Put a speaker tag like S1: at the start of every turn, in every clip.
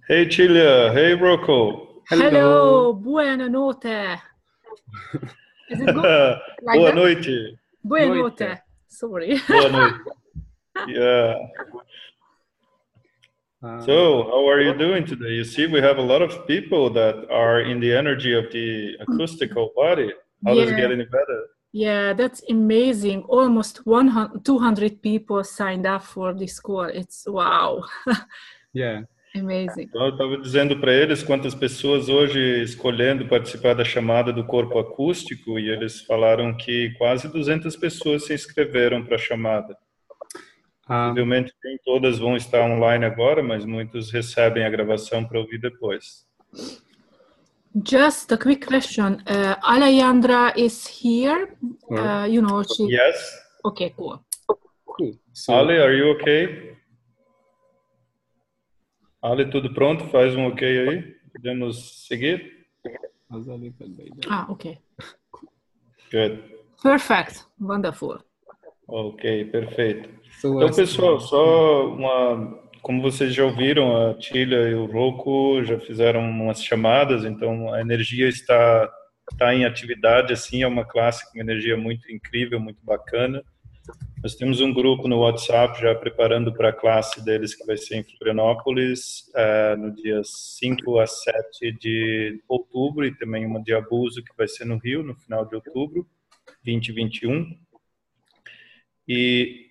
S1: Hey Cilia, hey Rocco.
S2: Hello,
S3: Hello,
S2: buonanotte. Is it good? Like
S1: Boa
S2: that?
S1: noite.
S2: Buonanotte.
S3: noite.
S2: Sorry.
S1: Boa noite. Yeah.
S3: Um,
S1: So, how are you doing today? You see, we have a lot of people that are in the energy of the acoustical body. How does it get
S2: Yeah,
S1: any better?
S2: yeah, that's amazing. Almost 100, 200 people signed up for this call. It's wow.
S3: yeah.
S2: Amazing.
S1: Então, eu estava dizendo para eles quantas pessoas hoje escolhendo participar da chamada do corpo acústico e eles falaram que quase 200 pessoas se inscreveram para a chamada.
S3: Um,
S1: Possivelmente nem todas vão estar online agora, mas muitos recebem a gravação para ouvir depois.
S2: Just a quick question. Alejandra is here.
S3: or,
S2: She.
S1: Yes.
S2: Okay, cool.
S3: cool. So,
S1: Ale, are you okay? Ale, tudo pronto? Faz um ok aí. Podemos seguir?
S2: Okay.
S1: Good.
S2: Perfect. Wonderful.
S1: Ok, perfeito.
S3: so
S1: Então, pessoal, só como vocês já ouviram, a Tília e o Rocco já fizeram umas chamadas, então a energia está em atividade, assim, é uma classe com energia muito incrível, muito bacana. Nós temos um grupo no WhatsApp já preparando para a classe deles que vai ser em Florianópolis, no dia 5 a 7 de outubro, e também uma de abuso que vai ser no Rio, no final de outubro, 2021. E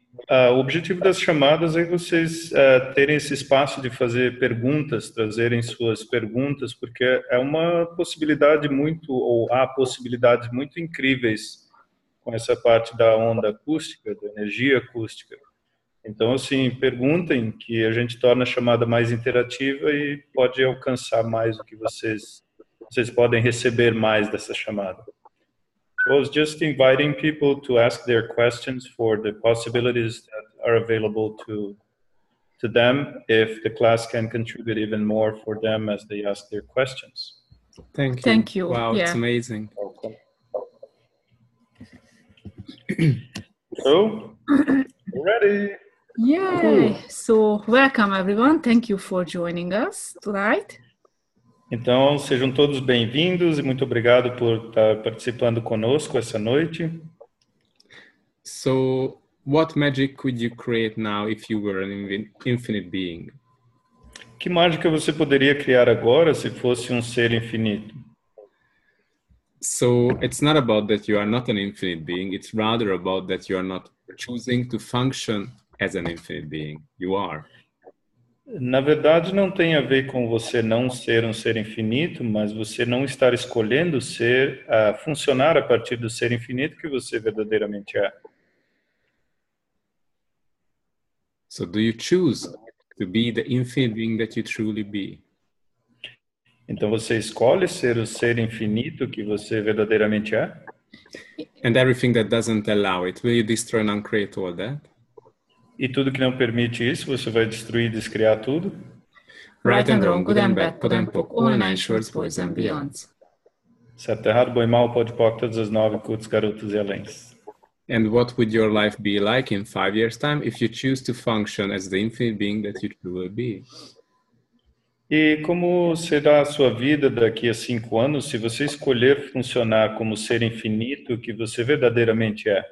S1: o objetivo das chamadas é vocês terem esse espaço de fazer perguntas, trazerem suas perguntas, porque é uma possibilidade ou há possibilidades muito incríveis com essa parte da onda acústica, da energia acústica. Então, assim, perguntem, que a gente torna a chamada mais interativa e pode alcançar mais o que vocês podem receber mais dessa chamada. I was just inviting people to ask their questions for the possibilities that are available to them, if the class can contribute even more for them as they ask their questions.
S3: thank you.
S2: Thank you.
S3: Wow, it's
S2: Yeah.
S3: amazing.
S1: So, ready?
S2: Yay!
S1: Cool.
S2: So, welcome everyone. Thank you for joining us tonight.
S1: Então, sejam todos bem-vindos e muito obrigado por estar participando conosco essa noite.
S3: So, what magic could you create now if you were an infinite being?
S1: Que mágica você poderia criar agora se fosse um ser infinito?
S3: So, it's not about that you are not an infinite being, it's rather about that you are not choosing to function as an infinite being. You are.
S1: Na verdade, não tem a ver com você não ser um ser infinito, mas você não estar escolhendo funcionar a partir do ser infinito que você verdadeiramente é.
S3: So, do you choose to be the infinite being that you truly be?
S1: Então você escolhe ser o ser infinito que você verdadeiramente é?
S3: And everything that doesn't allow it, will you destroy and uncreate all that?
S1: E tudo que não permite isso, você vai destruir e descriar tudo?
S2: Right and wrong, good and bad, pod and poc, all nine shorts, boys and beyonds.
S1: Certo, errado, boi mal, pode poc, todas as nove, cultos, garotos e aléns.
S3: And what would your life be like in 5 years' time if you choose to function as the infinite being that you truly be?
S1: E como será a sua vida daqui a 5 anos se você escolher funcionar como ser infinito que você verdadeiramente é?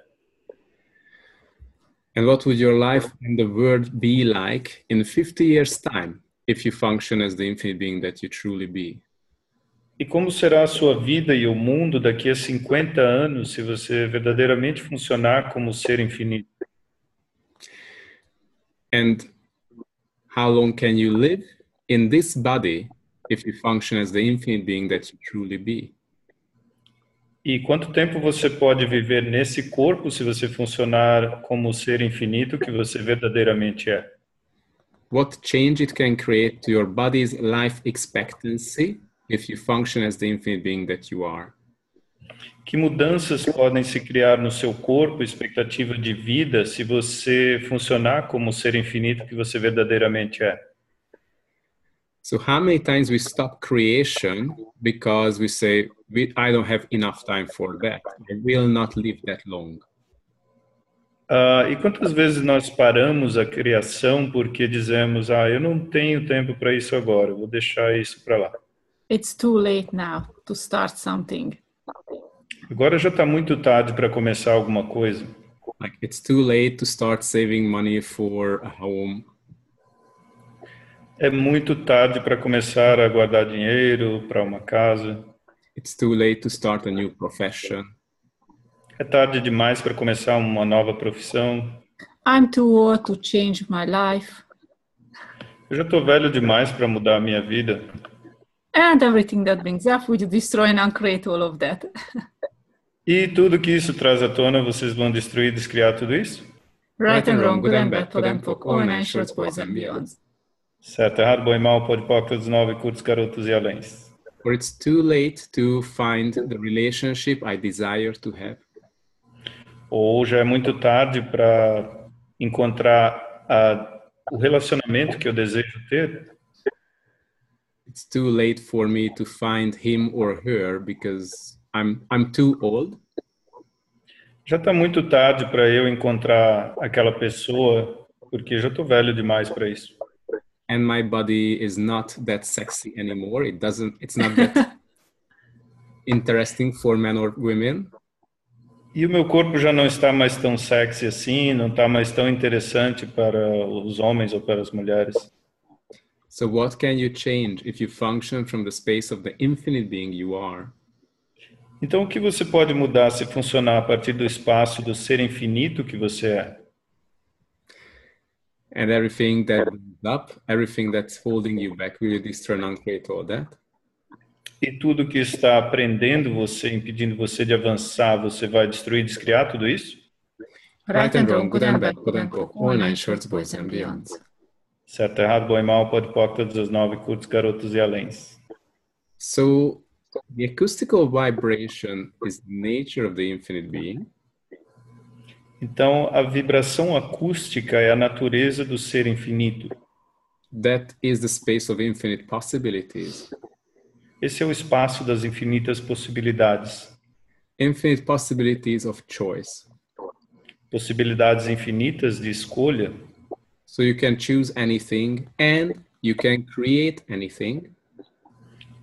S3: And what would your life and the world be like in 50 years' time if you function as the infinite being that you truly be?
S1: E como será a sua vida e o mundo daqui a 50 anos se você verdadeiramente funcionar como ser infinito?
S3: And how long can you live in this body if you function as the infinite being that you truly be?
S1: E quanto tempo você pode viver nesse corpo se você funcionar como o ser infinito que você verdadeiramente é?
S3: What change it can create to your body's life expectancy if you function as the infinite being that you are?
S1: Que mudanças podem se criar no seu corpo, expectativa de vida, se você funcionar como o ser infinito que você verdadeiramente é?
S3: So how many times we stop creation because we say, I don't have enough time for that. I will not live that long.
S1: E quantas vezes nós paramos a criação porque dizemos, eu não tenho tempo para isso agora, eu vou deixar isso para lá.
S2: It's too late now to start something.
S1: Agora já está muito tarde para começar alguma coisa.
S3: Like it's too late to start saving money for a home.
S1: É muito tarde para começar a guardar dinheiro para uma casa.
S3: It's too late to start a new profession.
S1: É tarde demais para começar uma nova profissão.
S2: I'm too old to change my life.
S1: Eu já estou velho demais para mudar a minha vida.
S2: And everything that brings up, would you destroy and uncreate all of that?
S1: E tudo que isso traz à tona, vocês vão destruir e descriar tudo isso?
S2: Right and wrong, good and bad, pod and poc, all nine shorts, boys and beyonds.
S1: Certo, errado, bom e mal, pode pôr, todos nove, curtos, garotos e aléns.
S3: Or it's too late to find the relationship I desire to have.
S1: Ou já é muito tarde para encontrar o relacionamento que eu desejo ter.
S3: It's too late for me to find him or her because I'm too old.
S1: Já está muito tarde para eu encontrar aquela pessoa, porque já estou velho demais para isso.
S3: And my body is not that sexy anymore. It's not that interesting for men or women.
S1: E o meu corpo já não está mais tão sexy assim, não está mais tão interessante para os homens ou para as mulheres.
S3: So what can you change if you function from the space of the infinite being you are?
S1: Então, o que você pode mudar se funcionar a partir do espaço do ser infinito que você é?
S3: And everything that builds up, everything that's holding you back, will you destroy and uncreate all that?
S1: E tudo que está prendendo você, impedindo você de avançar, você vai destruir, descriar tudo isso?
S3: Right and wrong, good and bad, pod and poc, all nine shorts, boys and beyonds.
S1: Certo, errado, bom e mal, pode pôr, todos os nove, curtos, garotos e aléns.
S3: So the acoustical vibration is the nature of the infinite being.
S1: Então, a vibração acústica é a natureza do ser infinito.
S3: That is the space of infinite possibilities.
S1: Esse é o espaço das infinitas possibilidades.
S3: Infinite possibilities of choice.
S1: Possibilidades infinitas de escolha.
S3: So you can choose anything and you can create anything.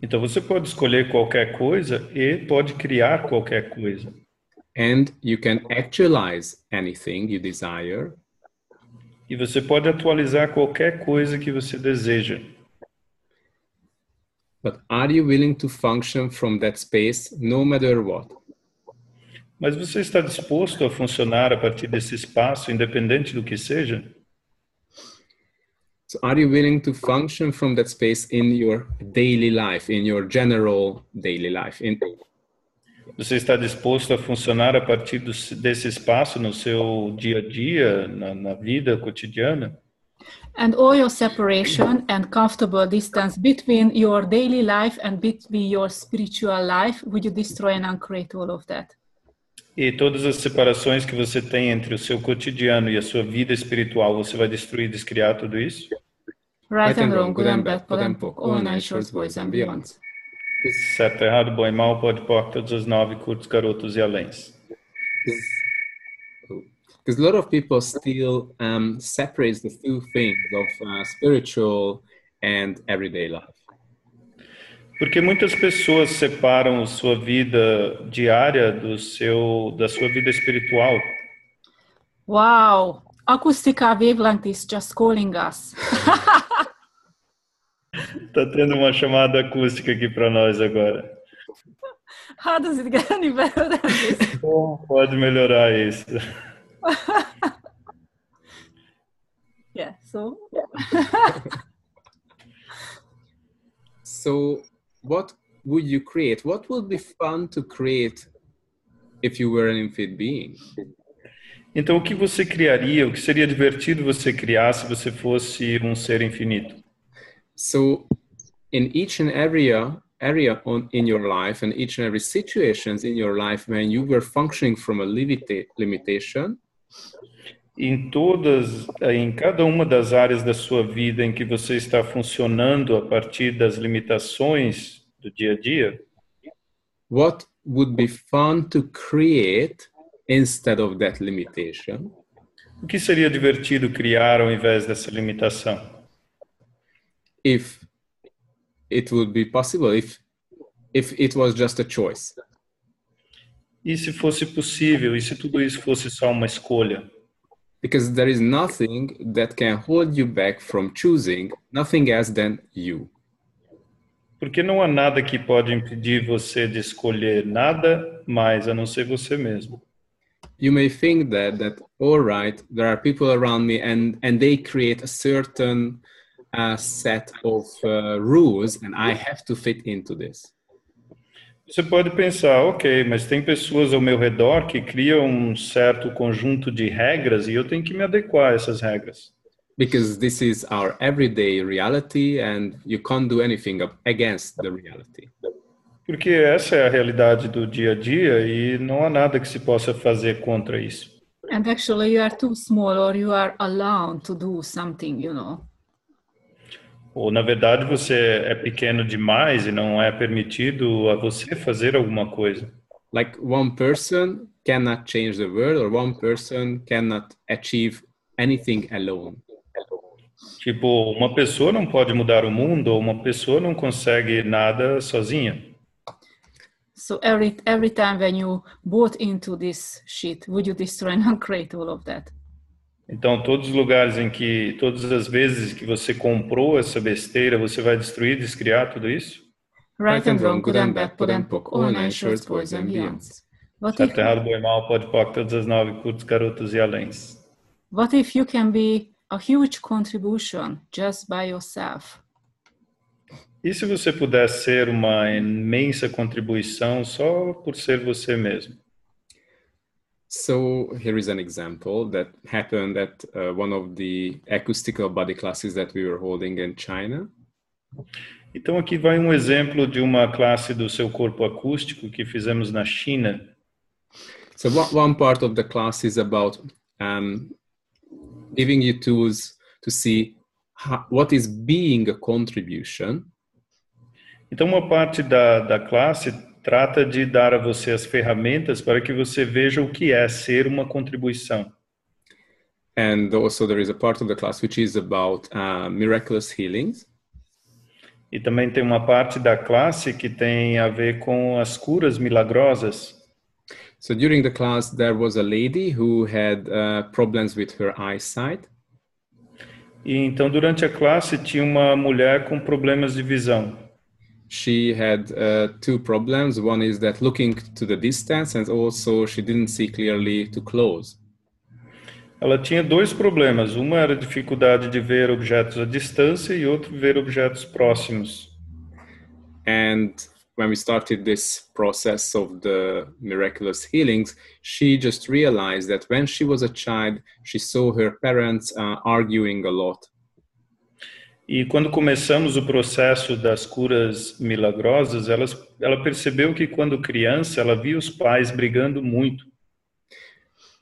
S1: Então você pode escolher qualquer coisa e pode criar qualquer coisa.
S3: And you can actualize anything you desire.
S1: E você pode atualizar qualquer coisa que você deseja.
S3: But are you willing to function from that space no matter what?
S1: Mas você está disposto a funcionar a partir desse espaço, independente do que seja?
S3: So are you willing to function from that space in your daily life, in your general daily life?
S1: Você está disposto a funcionar a partir desse espaço no seu dia a dia, na vida cotidiana?
S2: And all your separation and comfortable distance between your daily life and between your spiritual life, would you destroy and uncreate all of that?
S1: E todas as separações que você tem entre o seu cotidiano e a sua vida espiritual, você vai destruir e descriar tudo isso?
S2: Right and wrong, good and bad, pod and poc, all nine shorts, boys and beyonds.
S1: Certo, errado, bom e mal, pode pôr, todos os nove, curtos, garotos e aléns.
S3: Because a lot of people still separates the two things of spiritual and everyday life.
S1: Porque muitas pessoas separam sua vida diária da sua vida espiritual.
S2: Wow, acoustica wavelength is just calling us.
S1: Tá tendo uma chamada acústica aqui para nós agora.
S2: How does it get any better than this?
S1: Como pode melhorar isso?
S2: Yeah, so.
S3: So what would you create? What would be fun to create if you were an infinite being?
S1: Então, o que você criaria, o que seria divertido você criar se você fosse um ser infinito?
S3: So in each and every area in your life and each and every situations in your life when you were functioning from a limitation,
S1: em cada uma das áreas da sua vida em que você está funcionando a partir das limitações do dia a dia,
S3: what would be fun to create instead of that limitation?
S1: O que seria divertido criar ao invés dessa limitação?
S3: If it would be possible, if it was just a choice.
S1: E se fosse possível, e se tudo isso fosse só uma escolha?
S3: Because there is nothing that can hold you back from choosing, nothing else than you.
S1: Porque não há nada que pode impedir você de escolher nada mais a não ser você mesmo.
S3: You may think that all right, there are people around me and they create a certain set of rules and I have to fit into this.
S1: Você pode pensar, ok, mas tem pessoas ao meu redor que criam um certo conjunto de regras e eu tenho que me adequar a essas regras.
S3: Because this is our everyday reality and you can't do anything against the reality.
S1: Porque essa é a realidade do dia a dia e não há nada que se possa fazer contra isso.
S2: And actually you are too small or you are allowed to do something, you know.
S1: Ou, na verdade, você é pequeno demais e não é permitido a você fazer alguma coisa.
S3: Like one person cannot change the world or one person cannot achieve anything alone.
S1: Tipo, uma pessoa não pode mudar o mundo ou uma pessoa não consegue nada sozinha.
S2: So every time when you bought into this shit, would you destroy and uncreate all of that?
S1: Então, todos os lugares em que, todas as vezes que você comprou essa besteira, você vai destruir, descriar tudo isso?
S2: Right and wrong, good and bad, put and poke, all nine shorts, boys and beyonds.
S1: Certo, errado, bom e mal, pode, pode, todas as 9, curtos, garotos e aléns.
S2: What if you can be a huge contribution just by yourself?
S1: E se você pudesse ser uma imensa contribuição só por ser você mesmo?
S3: So here is an example that happened at one of the acoustical body classes that we were holding in China.
S1: Então aqui vai um exemplo de uma classe do Seu Corpo Acústico que fizemos na China.
S3: So one part of the class is about giving you tools to see what is being a contribution.
S1: Então uma parte da classe trata de dar a você as ferramentas para que você veja o que é ser uma contribuição.
S3: And also there is a part of the class which is about miraculous healings.
S1: E também tem uma parte da classe que tem a ver com as curas milagrosas.
S3: So during the class there was a lady who had problems with her eyesight.
S1: E então durante a classe tinha uma mulher com problemas de visão.
S3: She had two problems. One is that looking to the distance, and also she didn't see clearly to close.
S1: Ela tinha dois problemas. Uma era a dificuldade de ver objetos à distância e outro ver objetos próximos.
S3: And when we started this process of the miraculous healings, she just realized that when she was a child, she saw her parents arguing a lot.
S1: E quando começamos o processo das curas milagrosas, ela percebeu que quando criança ela via os pais brigando muito.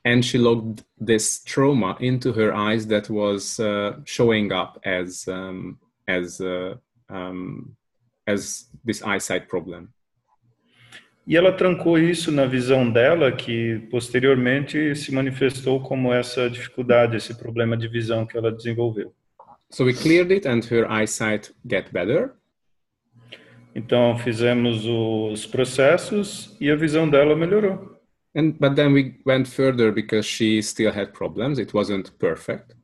S3: And she logged this trauma into her eyes that was showing up as this eyesight problem.
S1: E ela trancou isso na visão dela, que posteriormente se manifestou como essa dificuldade, esse problema de visão que ela desenvolveu.
S3: So we cleared it and her eyesight get better.
S1: Então fizemos os processos e a visão dela melhorou.
S3: But then we went further because she still had problems. It wasn't perfect.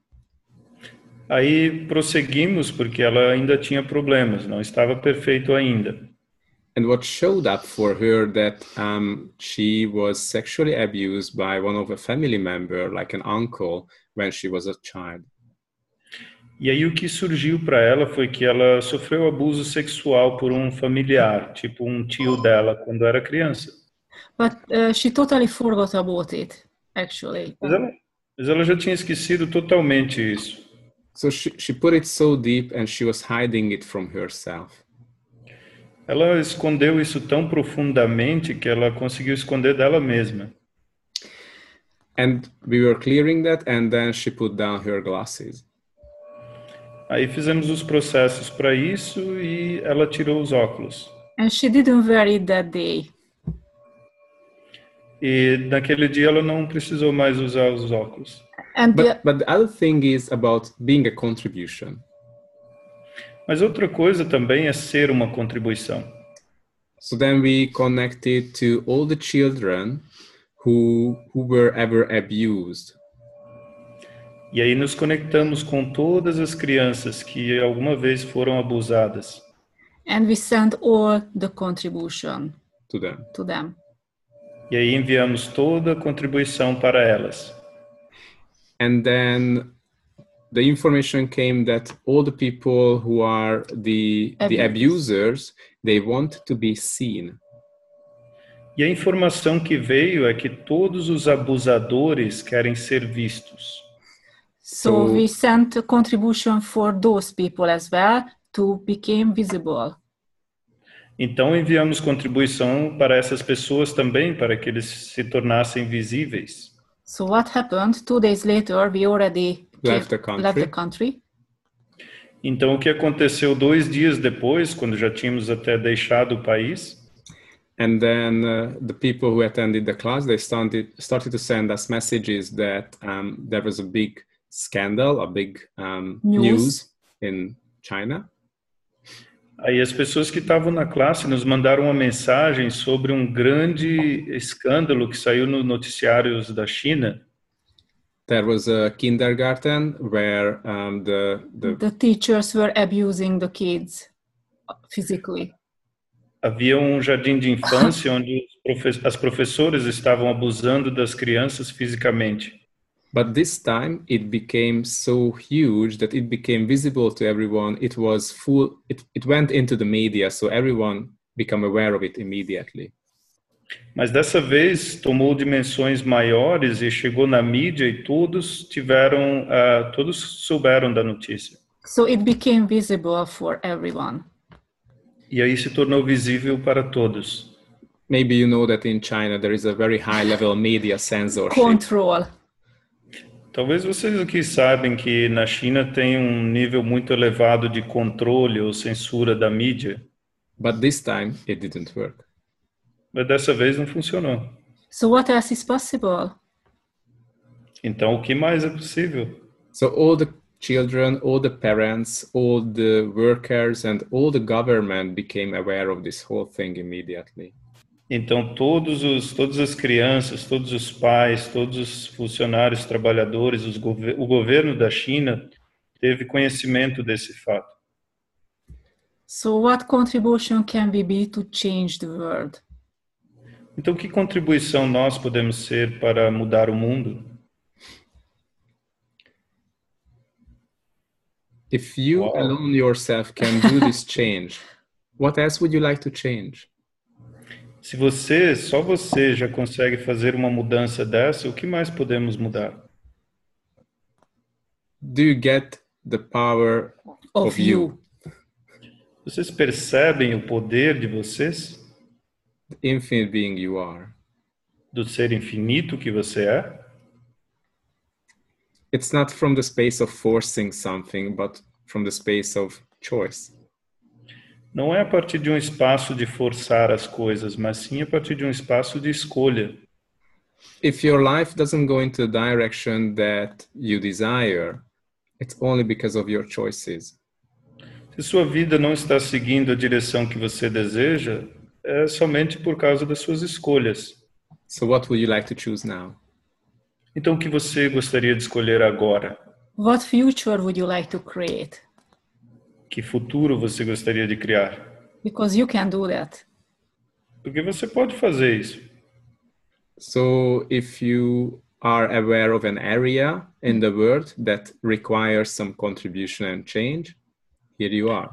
S1: Aí prosseguimos porque ela ainda tinha problemas, não estava perfeito ainda.
S3: And what showed up for her that she was sexually abused by one of a family member, like an uncle, when she was a child.
S1: E aí o que surgiu para ela foi que ela sofreu abuso sexual por um familiar, tipo um tio dela, quando era criança.
S2: But she totally forgot about it, actually.
S1: Mas ela já tinha esquecido totalmente isso.
S3: So she put it so deep and she was hiding it from herself.
S1: Ela escondeu isso tão profundamente que ela conseguiu esconder dela mesma.
S3: And we were clearing that and then she put down her glasses.
S1: Aí fizemos os processos para isso e ela tirou os óculos.
S2: And she didn't wear it that day.
S1: E naquele dia ela não precisou mais usar os óculos.
S3: But the other thing is about being a contribution.
S1: Mas outra coisa também é ser uma contribuição.
S3: So then we connected to all the children who were ever abused.
S1: E aí nos conectamos com todas as crianças que alguma vez foram abusadas.
S2: And we sent all the contribution
S3: To them.
S2: to them.
S1: E aí enviamos toda a contribuição para elas.
S3: And then the information came that all the people who are the abusers, they want to be seen.
S1: E a informação que veio é que todos os abusadores querem ser vistos.
S2: So we sent a contribution for those people as well to become visible.
S1: Então enviamos contribuição para essas pessoas também, para que eles se tornassem visíveis.
S2: So what happened? 2 days later, we already
S3: Left the
S2: country.
S1: Então o que aconteceu 2 dias depois, quando já tínhamos até deixado o país?
S3: And then the people who attended the class, they started to send us messages that there was a big scandal, a big news in China.
S1: Aí as pessoas que estavam na classe nos mandaram uma mensagem sobre um grande escândalo que saiu nos noticiários da China.
S3: There was a kindergarten where
S2: the teachers were abusing the kids physically.
S1: Havia um jardim de infância onde as professoras estavam abusando das crianças fisicamente.
S3: But this time it became so huge that it became visible to everyone. It was full. It went into the media, so everyone became aware of it immediately.
S1: Mas dessa vez tomou dimensões maiores e chegou na mídia e todos souberam da notícia.
S2: So it became visible for everyone.
S1: E aí se tornou visível para todos.
S3: Maybe you know that in China there is a very high level media censorship.
S2: Control.
S1: Talvez vocês aqui sabem que na China tem um nível muito elevado de controle ou censura da mídia.
S3: But this time it didn't work.
S1: Mas dessa vez não funcionou.
S2: So what else is possible?
S1: Então o que mais é possível?
S3: So all the children, all the parents, all the workers and all the government became aware of this whole thing immediately.
S1: Então todas as crianças, todos os pais, todos os funcionários, trabalhadores, o governo da China teve conhecimento desse fato.
S2: So what contribution can we be to change the world?
S1: Então que contribuição nós podemos ser para mudar o mundo?
S3: If you alone yourself can do this change, what else would you like to change?
S1: Se só você já consegue fazer uma mudança dessa, o que mais podemos mudar?
S3: Do you get the power of you?
S1: Vocês percebem o poder de vocês?
S3: The infinite being you are.
S1: Do ser infinito que você é?
S3: It's not from the space of forcing something, but from the space of choice.
S1: Não é a partir de um espaço de forçar as coisas, mas sim a partir de um espaço de escolha.
S3: If your life doesn't go into the direction that you desire, it's only because of your choices.
S1: Se sua vida não está seguindo a direção que você deseja, é somente por causa das suas escolhas.
S3: So what would you like to choose now?
S1: Então o que você gostaria de escolher agora?
S2: What future would you like to create?
S1: Que futuro você gostaria de criar?
S2: Because you can do that.
S1: Porque você pode fazer isso.
S3: So if you are aware of an area in the world that requires some contribution and change, here you are.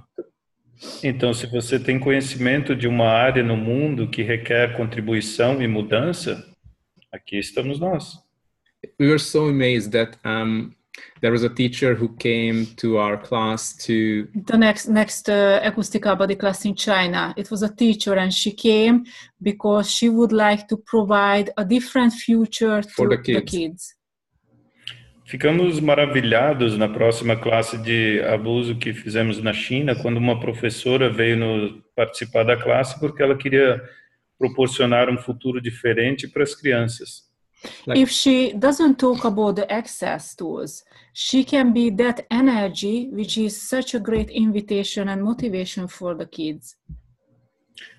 S1: Então, se você tem conhecimento de uma área no mundo que requer contribuição e mudança, aqui estamos nós.
S3: We were so amazed that there was a teacher who came to our class to...
S2: The next acoustic body class in China, it was a teacher and she came because she would like to provide a different future to the kids.
S1: Ficamos maravilhados na próxima classe de abuso que fizemos na China, quando uma professora veio participar da classe porque ela queria proporcionar um futuro diferente para as crianças.
S2: If she doesn't talk about the access tools, she can be that energy which is such a great invitation and motivation for the kids.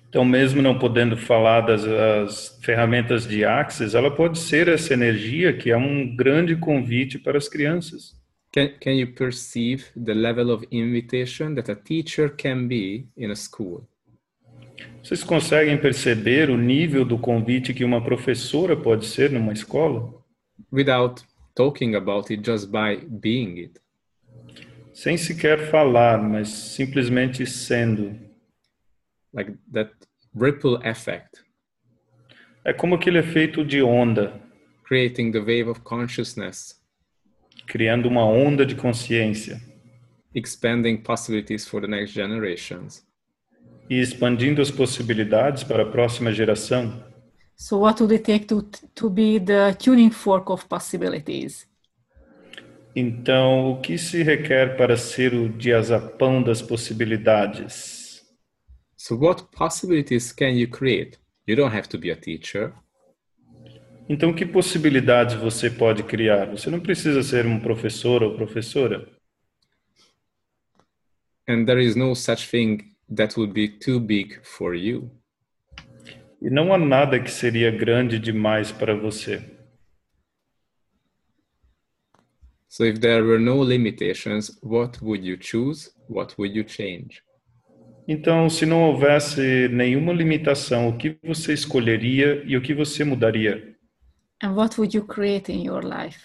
S1: Então, mesmo não podendo falar das as ferramentas de Access, ela pode ser essa energia que é um grande convite para as crianças.
S3: Can you perceive the level of invitation that a teacher can be in a school?
S1: Vocês conseguem perceber o nível do convite que uma professora pode ser numa escola?
S3: Without talking about it, just by being it.
S1: Sem sequer falar, mas simplesmente sendo.
S3: Like that ripple effect.
S1: É como aquele efeito de onda,
S3: Creating the wave of consciousness.
S1: criando uma onda de consciência
S3: Expanding possibilities for the next generations.
S1: e expandindo as possibilidades para a próxima geração.
S2: So what would it take to be the tuning fork of possibilities?
S1: Então, o que se requer para ser o diazapão das possibilidades?
S3: So what possibilities can you create? You don't have to be a teacher.
S1: Então, que possibilidades você pode criar? Você não precisa ser um professor ou professora.
S3: And there is no such thing that would be too big for you.
S1: E não há nada que seria grande demais para você.
S3: So if there were no limitations, what would you choose? What would you change?
S1: Então, se não houvesse nenhuma limitação, o que você escolheria e o que você mudaria?
S2: And what would you create in your life?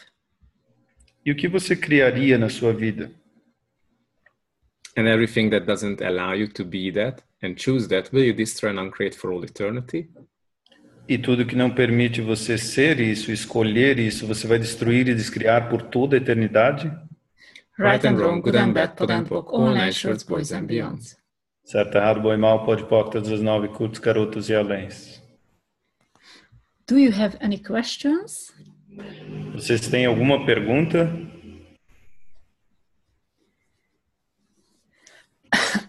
S1: E o que você criaria na sua vida?
S3: And everything that doesn't allow you to be that and choose that, will you destroy and uncreate for all eternity?
S1: E tudo que não permite você ser isso, escolher isso, você vai destruir e descriar por toda a eternidade?
S2: Right and wrong, good and bad, pod and poc, all night shirts, boys and beyonds.
S1: Certo, errado, bom e mal, pode poc, todas as 9, curtos, carotos e aléns.
S2: Do you have any questions?
S1: Vocês têm alguma pergunta?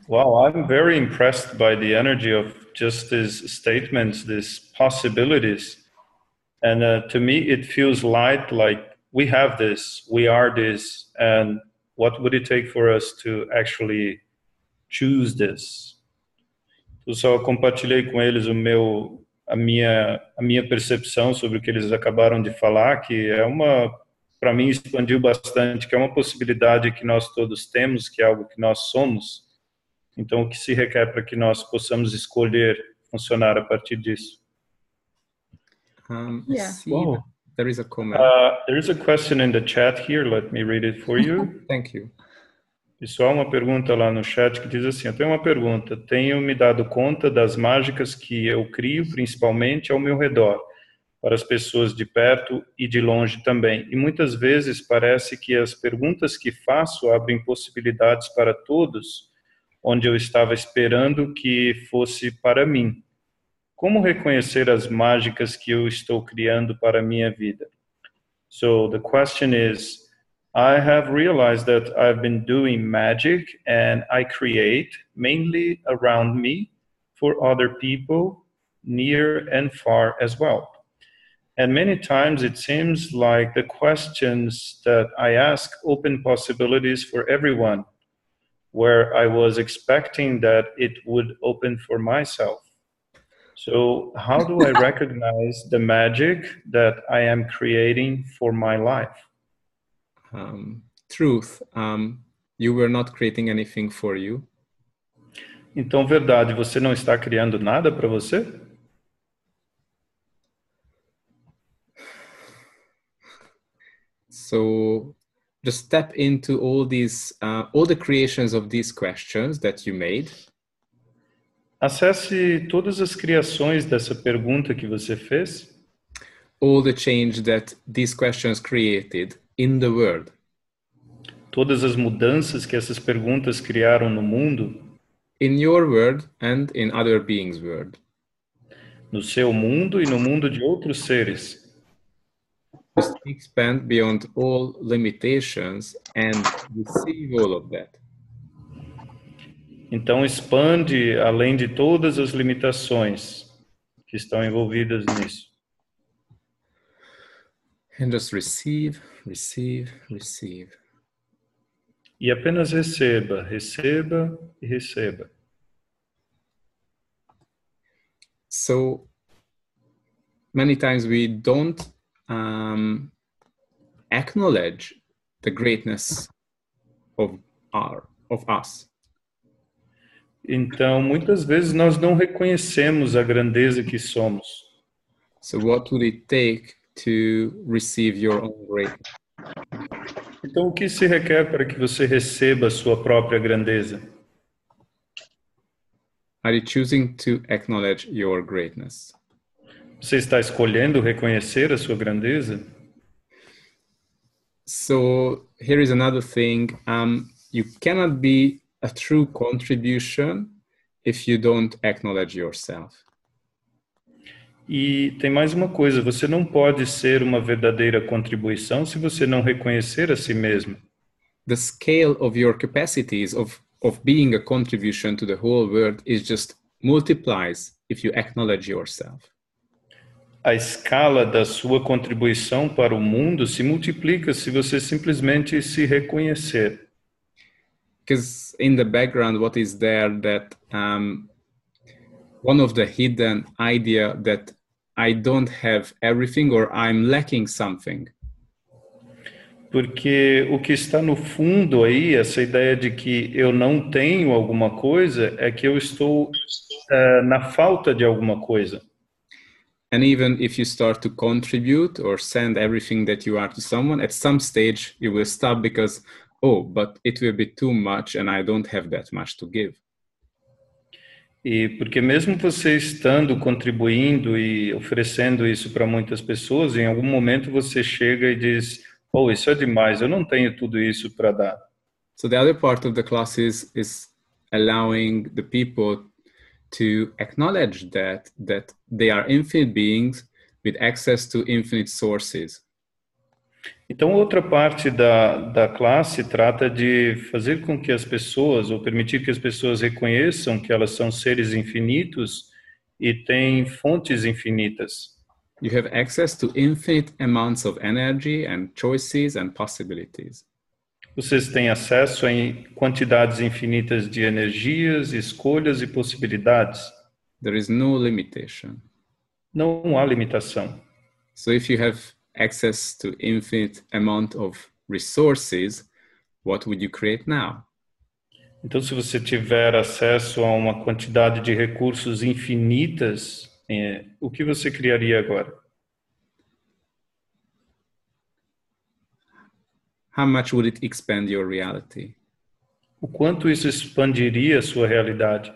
S1: Wow, I'm very impressed by the energy of just these statements, these possibilities. And to me, it feels light, like we have this, we are this, and what would it take for us to actually choose this? Eu só compartilhei com eles a minha percepção sobre o que eles acabaram de falar, que é para mim expandiu bastante, que é uma possibilidade que nós todos temos, que é algo que nós somos. Então, o que se requer para que nós possamos escolher funcionar a partir disso?
S3: Wow. There is a comment.
S1: There is a question in the chat here. Let me read it for you.
S3: Thank you.
S1: Pessoal, uma pergunta lá no chat que diz assim, eu tenho uma pergunta. Tenho me dado conta das mágicas que eu crio, principalmente ao meu redor, para as pessoas de perto e de longe também. E muitas vezes parece que as perguntas que faço abrem possibilidades para todos, onde eu estava esperando que fosse para mim. Como reconhecer as mágicas que eu estou criando para a minha vida? So the question is, I have realized that I've been doing magic and I create mainly around me for other people near and far as well. And many times it seems like the questions that I ask open possibilities for everyone, where I was expecting that it would open for myself. So how do I recognize the magic that I am creating for my life?
S3: Truth. You were not creating anything for you.
S1: Então, verdade, você não está criando nada para você?
S3: So just step into all these, all the creations of these questions that you made.
S1: Acesse todas as criações dessa pergunta que você fez.
S3: All the change that these questions created in the world.
S1: Todas as mudanças que essas perguntas criaram no mundo.
S3: In your world and in other beings' world.
S1: No seu mundo e no mundo de outros seres.
S3: Just expand beyond all limitations and receive all of that.
S1: Então expande além de todas as limitações que estão envolvidas nisso.
S3: And just receive, receive, receive.
S1: E apenas receba, receba e receba.
S3: So many times we don't acknowledge the greatness of us.
S1: Então, muitas vezes nós não reconhecemos a grandeza que somos.
S3: So what would it take to receive your own greatness?
S1: Então, o que se requer para que você receba a sua própria grandeza?
S3: Are you choosing to acknowledge your greatness?
S1: Você está escolhendo reconhecer a sua grandeza?
S3: So here is another thing. You cannot be a true contribution if you don't acknowledge yourself.
S1: E tem mais uma coisa, você não pode ser uma verdadeira contribuição se você não reconhecer a si mesmo.
S3: The scale of your capacities of being a contribution to the whole world is just multiplies if you acknowledge yourself.
S1: A escala da sua contribuição para o mundo se multiplica se você simplesmente se reconhecer.
S3: Because in the background, what is there that one of the hidden idea that I don't have everything or I'm lacking something.
S1: Porque o que está no fundo aí, essa ideia de que eu não tenho alguma coisa, é que eu estou na falta de alguma coisa.
S3: And even if you start to contribute or send everything that you are to someone, at some stage you will stop because, oh, but it will be too much and I don't have that much to give.
S1: E porque mesmo você estando contribuindo e oferecendo isso para muitas pessoas, em algum momento você chega e diz, oh, isso é demais, eu não tenho tudo isso para dar.
S3: So the other part of the class is allowing the people to acknowledge that they are infinite beings with access to infinite sources.
S1: Então, outra parte da classe trata de fazer com que as pessoas, ou permitir que as pessoas reconheçam que elas são seres infinitos e têm fontes infinitas.
S3: You have access to infinite amounts of energy and choices and possibilities.
S1: Vocês têm acesso a quantidades infinitas de energias, escolhas e possibilidades.
S3: There is no limitation.
S1: Não há limitação.
S3: So if you have access to infinite amount of resources, what would you create now?
S1: Então, se você tiver acesso a uma quantidade de recursos infinitas, o que você criaria agora?
S3: How much would it expand your reality?
S1: O quanto isso expandiria a sua realidade?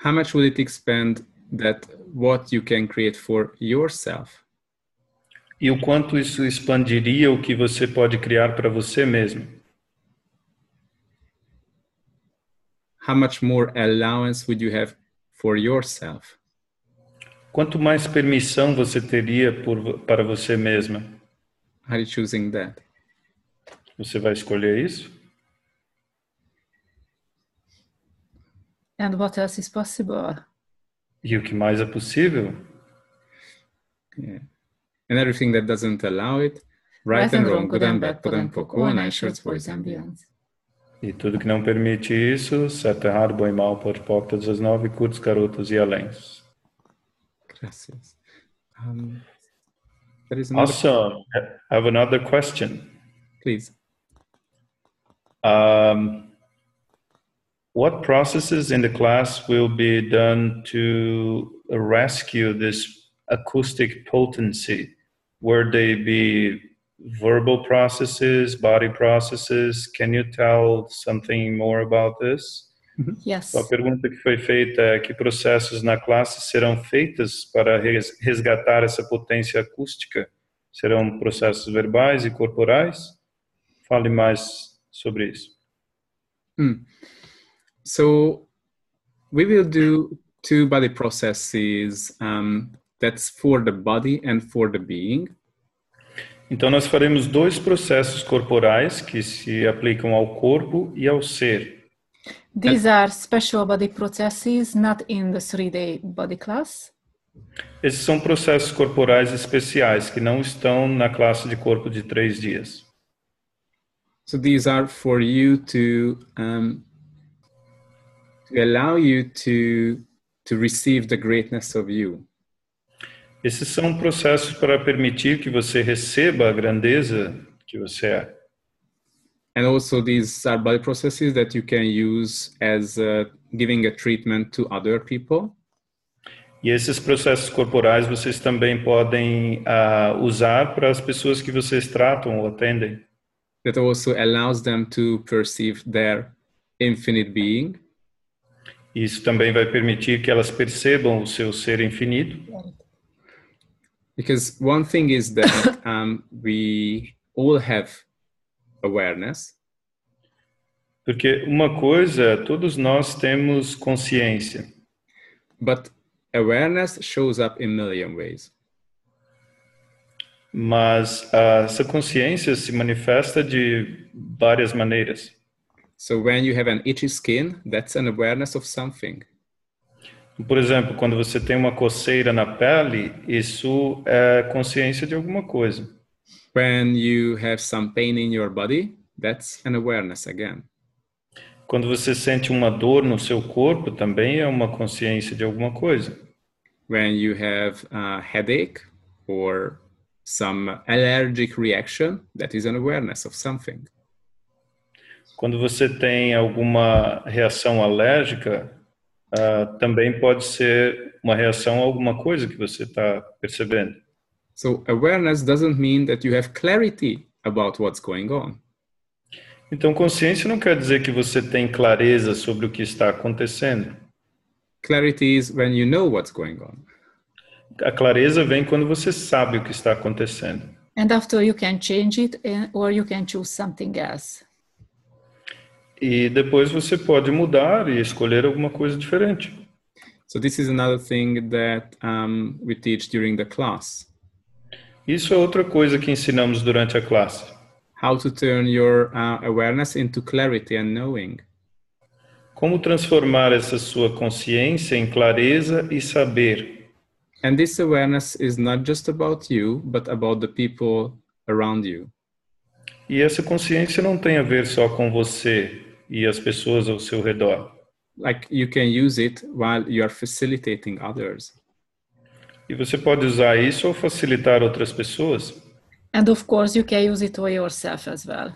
S3: How much would it expand that what you can create for yourself?
S1: E o quanto isso expandiria o que você pode criar para você mesmo?
S3: How much more allowance would you have for yourself?
S1: Quanto mais permissão você teria para você mesma?
S3: Are you choosing that?
S1: Você vai escolher isso?
S2: And what else is possible?
S1: E o que mais é possível?
S3: Yeah. And everything that doesn't allow it, right and wrong, good and bad, put and poke, one eye shirts, boys and beyond.
S1: E tudo que não permite isso, certo, errado, bom e mal, pode pop, todas as 9, curtos, carotos e aléns.
S3: Gracias. There is another
S1: Awesome. I have another question.
S3: Please.
S1: What processes in the class will be done to rescue this acoustic potency? Will they be verbal processes, body processes? Can you tell something more about this?
S2: Yes.
S1: A pergunta que foi feita é que processos na classe serão feitos para resgatar essa potência acústica? Serão processos verbais e corporais? Fale mais sobre isso.
S3: So we will do 2 body processes that's for the body and for the being.
S1: Então nós faremos 2 processos corporais que se aplicam ao corpo e ao ser.
S2: These are special body processes, not in the 3-day body class.
S1: Esses são processos corporais especiais que não estão na classe de corpo de 3 dias.
S3: So these are for you to allow you to receive the greatness of you.
S1: Esses são processos para permitir que você receba a grandeza que você é.
S3: And also these are body processes that you can use as giving a treatment to other people.
S1: E esses processos corporais vocês também podem usar para as pessoas que vocês tratam ou atendem.
S3: That also allows them to perceive their infinite being.
S1: Isso também vai permitir que elas percebam o seu ser infinito.
S3: Because one thing is that we all have awareness.
S1: Porque uma coisa, todos nós temos consciência.
S3: But awareness shows up in a million ways.
S1: Mas essa consciência se manifesta de várias maneiras.
S3: So when you have an itchy skin, that's an awareness of something.
S1: Por exemplo, quando você tem uma coceira na pele, isso é consciência de alguma coisa.
S3: When you have some pain in your body, that's an awareness again.
S1: Quando você sente uma dor no seu corpo, também é uma consciência de alguma coisa.
S3: When you have a headache or some allergic reaction, that is an awareness of something.
S1: Quando você tem alguma reação alérgica, também pode ser uma reação a alguma coisa que você está percebendo.
S3: So awareness doesn't mean that you have clarity about what's going on.
S1: Então, consciência não quer dizer que você tem clareza sobre o que está acontecendo.
S3: Clarity is when you know what's going on.
S1: A clareza vem quando você sabe o que está acontecendo.
S2: And after you can change it or you can choose something else.
S1: E depois você pode mudar e escolher alguma coisa diferente.
S3: So this is another thing that we teach during the class.
S1: Isso é outra coisa que ensinamos durante a classe.
S3: How to turn your awareness into clarity and knowing.
S1: Como transformar essa sua consciência em clareza e saber.
S3: And this awareness is not just about you, but about the people around you.
S1: E essa consciência não tem a ver só com você e as pessoas ao seu redor.
S3: Like you can use it while you are facilitating others.
S1: E você pode usar isso ao facilitar outras pessoas.
S2: And of course you can use it for yourself as well.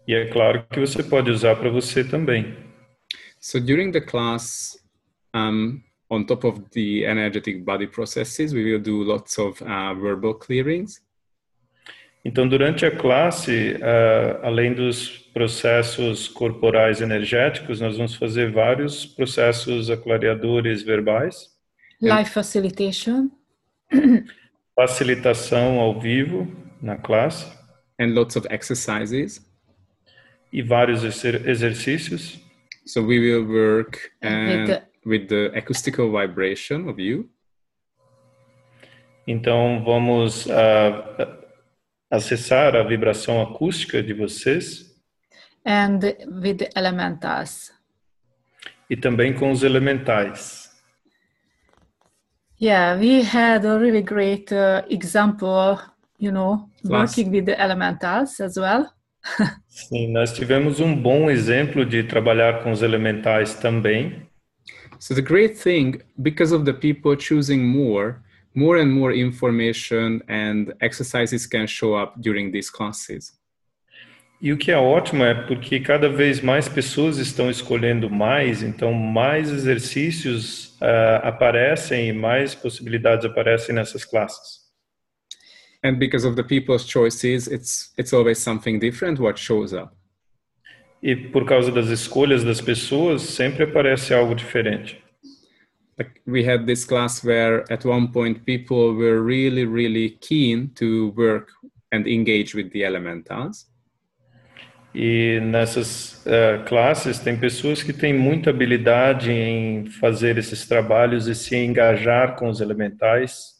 S1: E é claro que você pode usar para você também.
S3: So during the class, on top of the energetic body processes, we will do lots of verbal clearings.
S1: Então, durante a classe, além dos processos corporais energéticos, nós vamos fazer vários processos aclareadores verbais.
S2: Live facilitation.
S1: Facilitação ao vivo na classe.
S3: And lots of exercises.
S1: E vários exercícios.
S3: So we will work with the acoustical vibration of you.
S1: Então, vamos acessar a vibração acústica de vocês.
S2: And with the elementals.
S1: E também com os elementais.
S2: Yeah, we had a really great example, working with the elementals as well.
S1: Sim, nós tivemos um bom exemplo de trabalhar com os elementais também.
S3: So the great thing, because of the people choosing more and more information and exercises can show up during these classes.
S1: E o que é ótimo é porque cada vez mais pessoas estão escolhendo mais, então mais exercícios aparecem e mais possibilidades aparecem nessas classes.
S3: And because of the people's choices, it's always something different what shows up.
S1: E por causa das escolhas das pessoas, sempre aparece algo diferente.
S3: Like we had this class where at one point people were really, really keen to work and engage with the elementals.
S1: E nessas classes tem pessoas que têm muita habilidade em fazer esses trabalhos e se engajar com os elementais.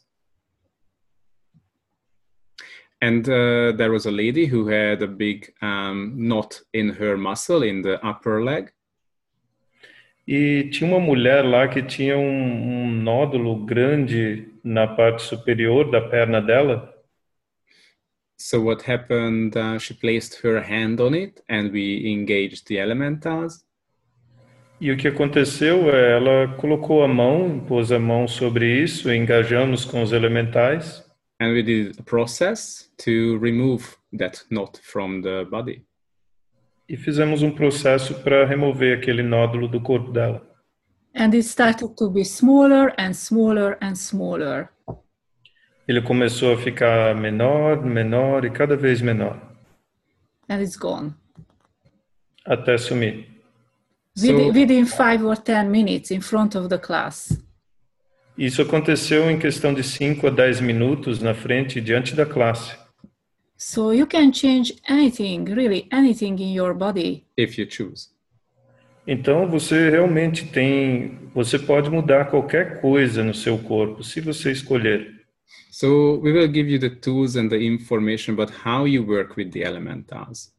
S3: And there was a lady who had a big knot in her muscle in the upper leg.
S1: E tinha uma mulher lá que tinha um nódulo grande na parte superior da perna dela.
S3: So what happened, she placed her hand on it and we engaged the elementals.
S1: E o que aconteceu é, ela colocou a mão, pôs a mão sobre isso, engajamos com os elementais.
S3: And we did a process to remove that knot from the body.
S1: E fizemos um processo para remover aquele nódulo do corpo dela.
S2: And it started to be smaller and smaller and smaller.
S1: Ele começou a ficar menor, menor e cada vez menor.
S2: And it's gone.
S1: Até sumir.
S2: Within 5 or 10 minutes in front of the class.
S1: Isso aconteceu em questão de 5 a 10 minutos na frente, diante da classe.
S2: So you can change anything, really anything in your body.
S3: If you choose.
S1: Então você realmente você pode mudar qualquer coisa no seu corpo, se você escolher.
S3: So we will give you the tools and the information about how you work with the elementals.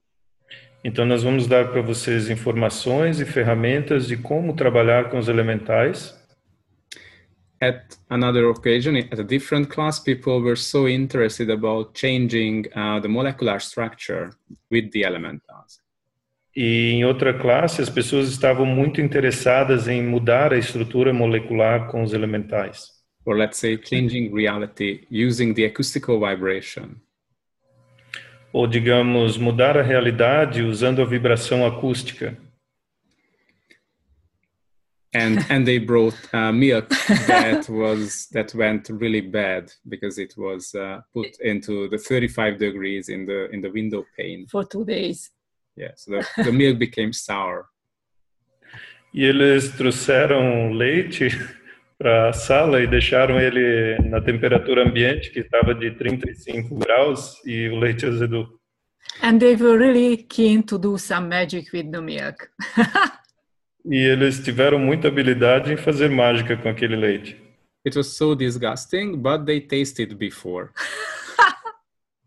S1: Então nós vamos dar para vocês informações e ferramentas de como trabalhar com os elementais.
S3: At another occasion, at a different class, people were so interested about changing the molecular structure with the elementals.
S1: E em outra classe, as pessoas estavam muito interessadas em mudar a estrutura molecular com os elementais.
S3: Or let's say, changing reality using the acoustical vibration.
S1: Ou, digamos, mudar a realidade usando a vibração acústica.
S3: And they brought milk that went really bad because it was put into the 35 degrees in the window pane
S2: for 2 days.
S3: Yeah, so the milk became sour.
S1: E eles trouxeram leite para a sala e deixaram ele na temperatura ambiente, que estava de 35 graus, e o leite azedou.
S2: And they were really keen to do some magic with the milk.
S1: E eles tiveram muita habilidade em fazer mágica com aquele leite.
S3: It was so disgusting, but they tasted before.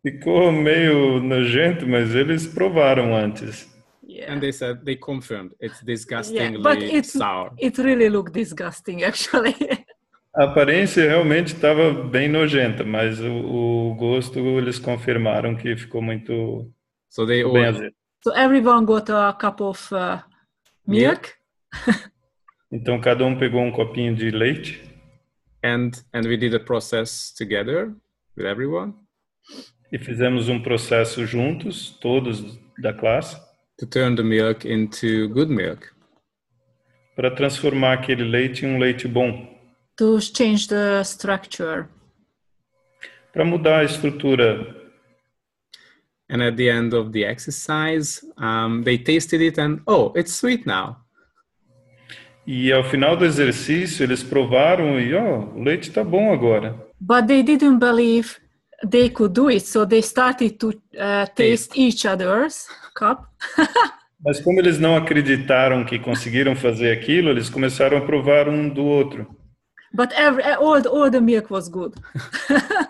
S1: Ficou meio nojento, mas eles provaram antes.
S2: Yeah.
S3: And they confirmed it's disgustingly sour.
S2: It really looked disgusting, actually.
S1: A aparência realmente estava bem nojenta, mas o gosto eles confirmaram que ficou muito bem azedo.
S2: So everyone got a cup of milk.
S1: Então cada um pegou um copinho de leite.
S3: And we did a process together with everyone.
S1: E fizemos um processo juntos, todos da classe.
S3: To turn the milk into good milk.
S1: Para transformar aquele leite em um leite bom.
S2: To change the structure.
S1: Para mudar a estrutura.
S3: And at the end of the exercise, they tasted it and, oh, it's sweet now.
S1: E ao final do exercício, eles provaram e, o leite está bom agora.
S2: But they didn't believe they could do it, so they started to taste each other's cup.
S1: Mas como eles não acreditaram que conseguiram fazer aquilo, eles começaram a provar um do outro.
S2: But all the milk was good.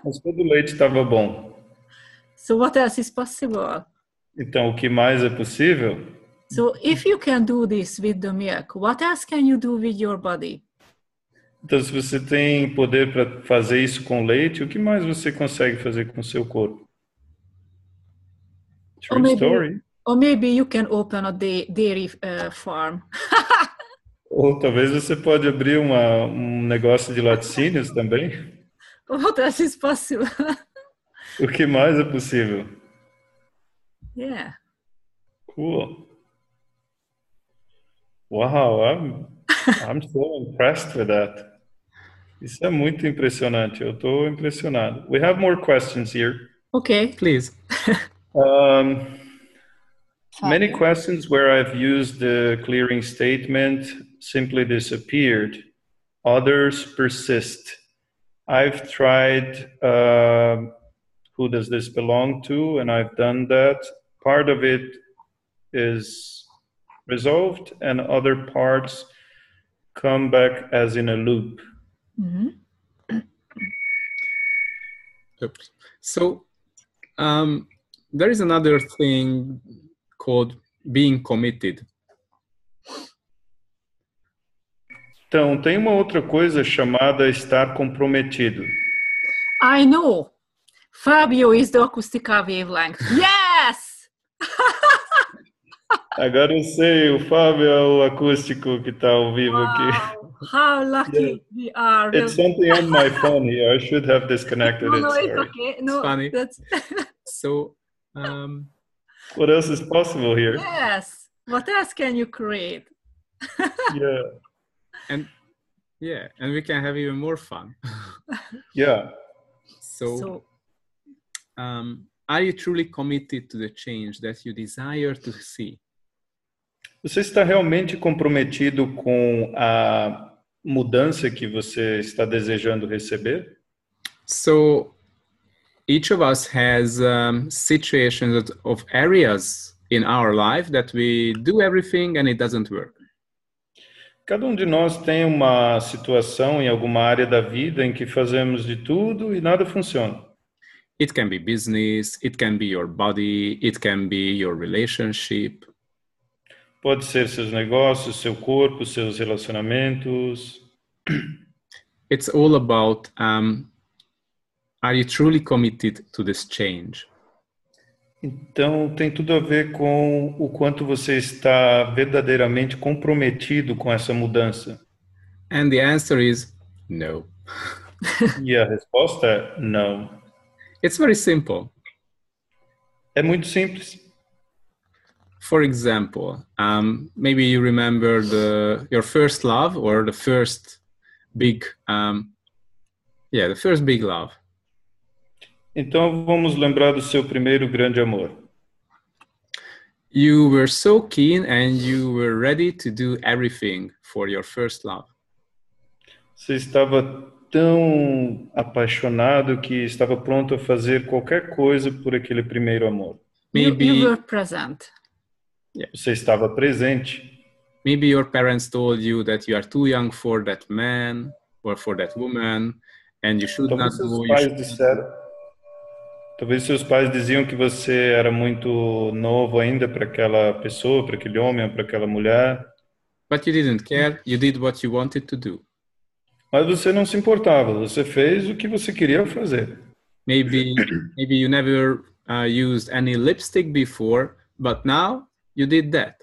S1: Mas todo o leite estava bom.
S2: So what else is possible?
S1: Então, o que mais é possível?
S2: So if you can do this with the milk, what else can you do with your body?
S1: Então, se você tem poder para fazer isso com leite, o que mais você consegue fazer com o seu corpo? True story.
S2: Or maybe you can open a dairy farm.
S1: Ou talvez você pode abrir um negócio de laticínios também.
S2: What else is possible?
S1: O que mais é possível?
S2: Yeah.
S1: Cool. Wow, I'm so impressed with that. Isso é muito impressionante. Eu estou impressionado. We have more questions here.
S2: Okay,
S3: please.
S1: Many questions where I've used the clearing statement simply disappeared. Others persist. I've tried, who does this belong to? And I've done that. Part of it is resolved and other parts come back as in a loop.
S2: Mm-hmm.
S3: So there is another thing called being committed.
S1: Então, tem uma outra coisa chamada estar comprometido.
S2: I know. Fabio is the acoustical wavelength. Yes!
S1: Agora eu sei, o Fábio é o acústico que está ao vivo aqui.
S2: Wow, how lucky
S1: Yeah.
S2: we are.
S1: It's something on my phone here. I should have disconnected
S2: No,
S1: it,
S2: it's
S1: sorry.
S2: okay. No,
S3: It's funny.
S2: that's
S3: So,
S1: What else is possible here?
S2: yes. What else can you create?
S1: Yeah.
S3: and we can have even more fun.
S1: Yeah.
S3: So, are you truly committed to the change that you desire to see?
S1: Você está realmente comprometido com a mudança que você está desejando receber?
S3: So, each of us has situations of areas in our life that we do everything and it doesn't work.
S1: Cada um de nós tem uma situação em alguma área da vida em que fazemos de tudo e nada funciona.
S3: It can be business, it can be your body, it can be your relationship.
S1: Pode ser seus negócios, seu corpo, seus relacionamentos.
S3: It's all about, are you truly committed to this change?
S1: Então, tem tudo a ver com o quanto você está verdadeiramente comprometido com essa mudança.
S3: And the answer is no.
S1: E a resposta é não.
S3: It's very simple.
S1: É muito simples.
S3: For example, maybe you remember your first love or the first big, the first big love.
S1: Então, vamos lembrar do seu primeiro grande amor.
S3: You were so keen and you were ready to do everything for your first love.
S1: Você estava tão apaixonado que estava pronto a fazer qualquer coisa por aquele primeiro amor.
S3: Maybe
S2: You were present.
S1: Você estava presente.
S3: Maybe your parents told you that you are too young for that man or for that woman and you should not do.
S1: Talvez seus pais diziam que você era muito novo ainda para aquela pessoa, para aquele homem, ou para aquela mulher.
S3: But you didn't care. You did what you wanted to do.
S1: Mas você não se importava. Você fez o que você queria fazer.
S3: Maybe you never used any lipstick before, but now you did that.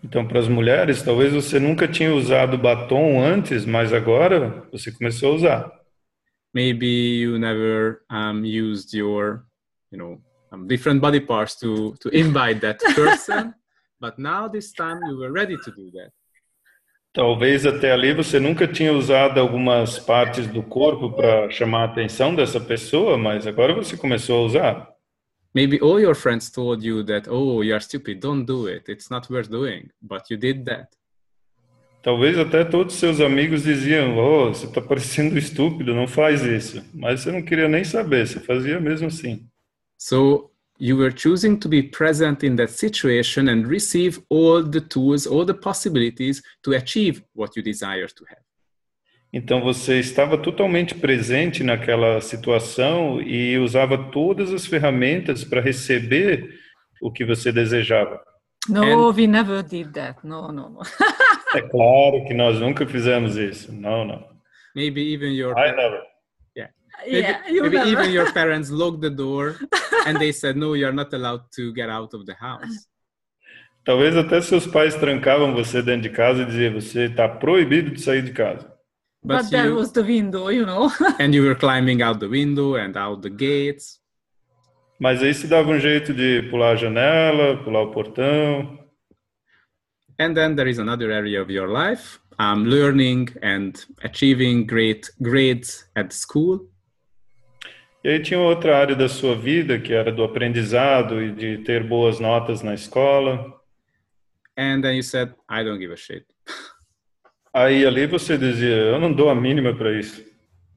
S1: Então, para as mulheres, talvez você nunca tinha usado batom antes, mas agora você começou a usar.
S3: Maybe you never used your, different body parts to invite that person, but now this time you were ready to do that.
S1: Talvez até ali você nunca tinha usado algumas partes do corpo para chamar a atenção dessa pessoa, mas agora você começou a usar.
S3: Maybe all your friends told you that, oh, you are stupid, don't do it, it's not worth doing, but you did that.
S1: Talvez até todos os seus amigos diziam, oh, você está parecendo estúpido, não faz isso. Mas você não queria nem saber, você fazia mesmo assim.
S3: So you were choosing to be present in that situation and receive all the tools, all the possibilities to achieve what you desire to have.
S1: Então você estava totalmente presente naquela situação e usava todas as ferramentas para receber o que você desejava.
S2: No, we never did that. No.
S1: É claro que nós nunca fizemos isso. Não.
S3: Maybe even your
S1: I never.
S3: Maybe even your parents locked the door and they said, no, you're not allowed to get out of the house.
S1: Talvez até seus pais trancavam você dentro de casa e diziam, você está proibido de sair de casa.
S2: But there was the window,
S3: And you were climbing out the window and out the gates.
S1: Mas aí se dava um jeito de pular a janela, pular o portão.
S3: And then there is another area of your life, learning and achieving great grades at school.
S1: E aí tinha outra área da sua vida, que era do aprendizado e de ter boas notas na escola.
S3: And then you said, I don't give a shit.
S1: Aí ali você dizia, eu não dou a mínima para isso.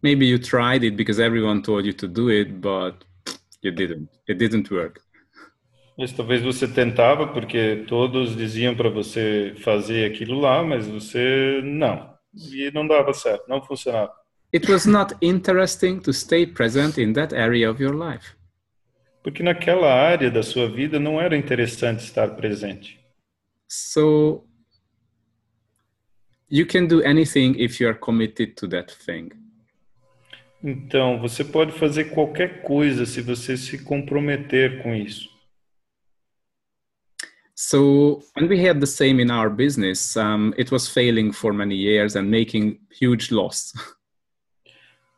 S3: Maybe you tried it because everyone told you to do it, but you didn't. It didn't work.
S1: Mas talvez você tentava porque todos diziam para você fazer aquilo lá, mas você não. E não dava certo, não funcionava.
S3: It was not interesting to stay present in that area of your life.
S1: Porque naquela área da sua vida não era interessante estar presente.
S3: So you can do anything if you are committed to that thing.
S1: Então, você pode fazer qualquer coisa se você se comprometer com isso.
S3: So when we had the same in our business, it was failing for many years and making huge loss.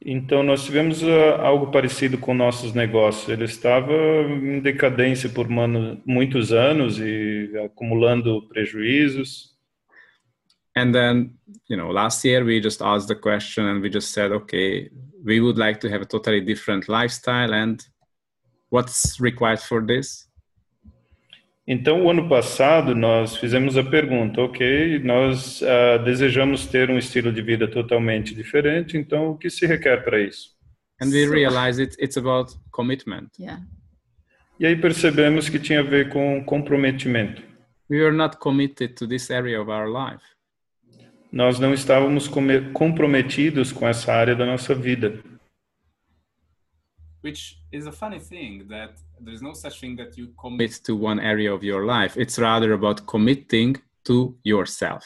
S1: Então, nós tivemos algo parecido com nossos negócios. Ele estava em decadência por muitos anos e acumulando prejuízos.
S3: And then, last year we just asked the question and we just said, okay, we would like to have a totally different lifestyle, and what's required for this?
S1: Então, o ano passado, nós fizemos a pergunta, ok, nós desejamos ter um estilo de vida totalmente diferente, então o que se requer para isso?
S3: And we realized it's about commitment.
S2: Yeah.
S1: E aí percebemos que tinha a ver com comprometimento.
S3: We were not committed to this area of our life.
S1: Nós não estávamos comprometidos com essa área da nossa vida.
S3: Which is a funny thing, that there's no such thing that you commit to one area of your life. It's rather about committing to yourself.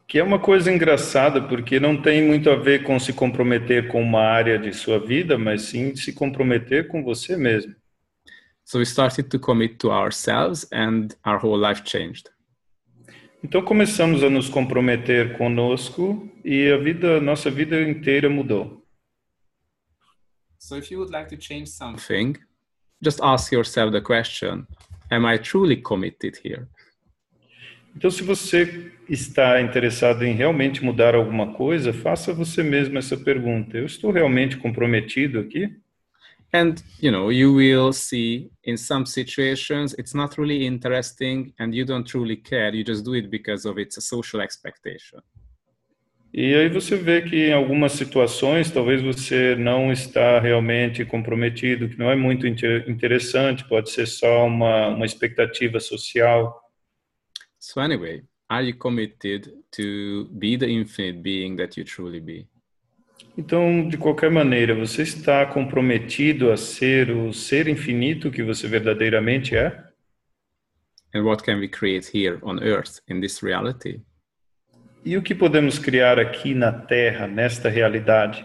S1: Que é uma coisa engraçada, porque não tem muito a ver com se comprometer com uma área de sua vida, mas sim se comprometer com você mesmo.
S3: So we started to commit to ourselves and our whole life changed.
S1: Então começamos a nos comprometer conosco e nossa vida inteira mudou.
S3: So if you would like to change something, just ask yourself the question, am I truly committed here?
S1: Então, se você está interessado em realmente mudar alguma coisa, faça você mesmo essa pergunta. Eu estou realmente comprometido aqui?
S3: And, you will see in some situations, it's not really interesting and you don't truly care. You just do it because of it's a social expectation.
S1: E aí você vê que em algumas situações, talvez você não está realmente comprometido, que não é muito interessante, pode ser só uma expectativa social.
S3: So anyway, are you committed to be the infinite being that you truly be?
S1: Então, de qualquer maneira, você está comprometido a ser o ser infinito que você verdadeiramente é?
S3: And what can we create here on earth in this reality?
S1: E o que podemos criar aqui na Terra, nesta realidade?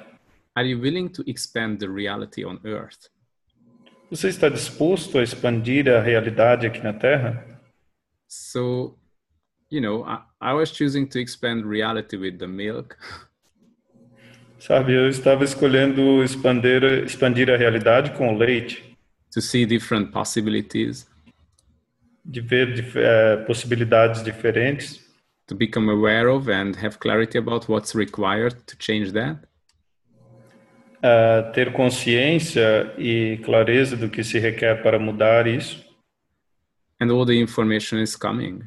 S3: Are you willing to expand the reality on earth?
S1: Você está disposto a expandir a realidade aqui na Terra?
S3: So, I was choosing to expand reality with the milk.
S1: Sabe, eu estava escolhendo expandir a realidade com o leite.
S3: To see different possibilities.
S1: De ver possibilidades diferentes.
S3: To become aware of and have clarity about what's required to change that.
S1: Ter consciência e clareza do que se requer para mudar isso.
S3: And all the information is coming.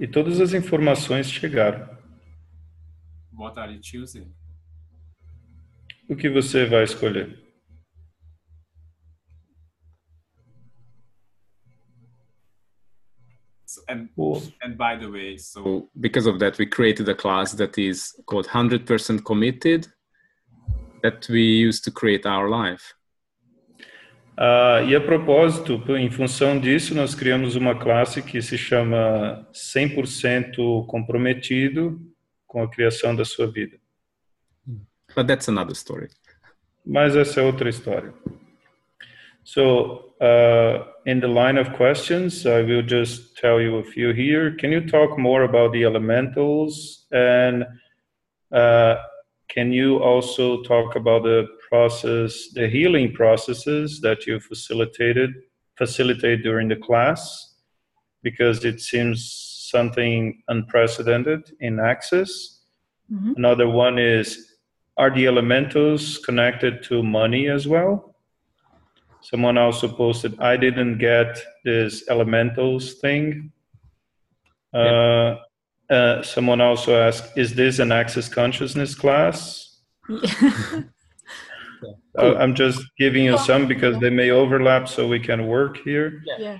S1: E todas as informações chegaram.
S3: What are you choosing?
S1: O que você vai escolher?
S3: And by the way, so because of that, we created a class that is called 100% Committed, that we use to create our life.
S1: E a propósito, em função disso, nós criamos uma classe que se chama 100% Comprometido com a criação da sua vida.
S3: But that's another story.
S1: Mas essa é outra história. So, in the line of questions, I will just tell you a few here. Can you talk more about the elementals? And can you also talk about the healing processes that you facilitate during the class? Because it seems something unprecedented in Access. Mm-hmm. Another one is, are the elementals connected to money as well? Someone also posted, I didn't get this elementals thing. Someone also asked, is this an Access Consciousness class?
S2: Yeah.
S1: I'm just giving you some because they may overlap so we can work here.
S2: Yeah.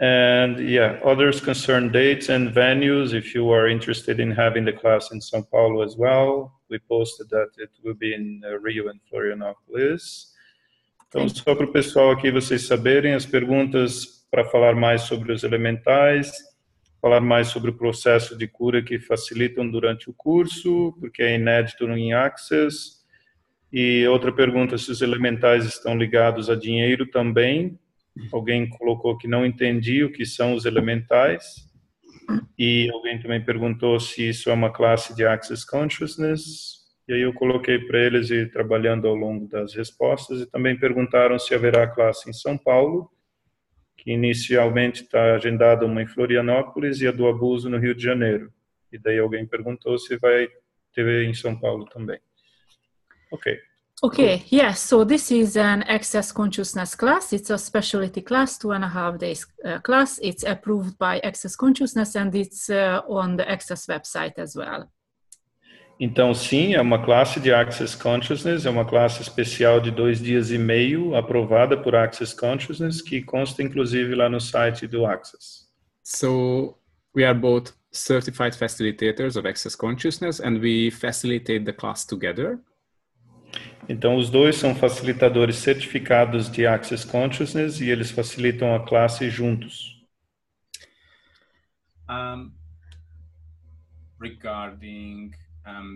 S1: And yeah, others concern dates and venues. If you are interested in having the class in São Paulo as well, we posted that it will be in Rio and Florianopolis. Então, só para o pessoal aqui vocês saberem, as perguntas para falar mais sobre os elementais, falar mais sobre o processo de cura que facilitam durante o curso, porque é inédito em Access. E outra pergunta, se os elementais estão ligados a dinheiro também. Alguém colocou que não entendia o que são os elementais. E alguém também perguntou se isso é uma classe de Access Consciousness. E aí eu coloquei para eles ir trabalhando ao longo das respostas. E também perguntaram se haverá classe em São Paulo, que inicialmente está agendada uma em Florianópolis e a do abuso no Rio de Janeiro. E daí alguém perguntou se vai ter em São Paulo também. Ok.
S2: Okay, yes, so this is an Access Consciousness class. It's a specialty class, 2.5 days class. It's approved by Access Consciousness and it's on the Access website as well.
S1: Então, sim, é uma classe de Access Consciousness, é uma classe especial de 2 dias e meio, aprovada por Access Consciousness, que consta inclusive lá no site do Access.
S3: So we are both certified facilitators of Access Consciousness and we facilitate the class together.
S1: Então, os dois são facilitadores certificados de Access Consciousness e eles facilitam a classe juntos.
S3: Regarding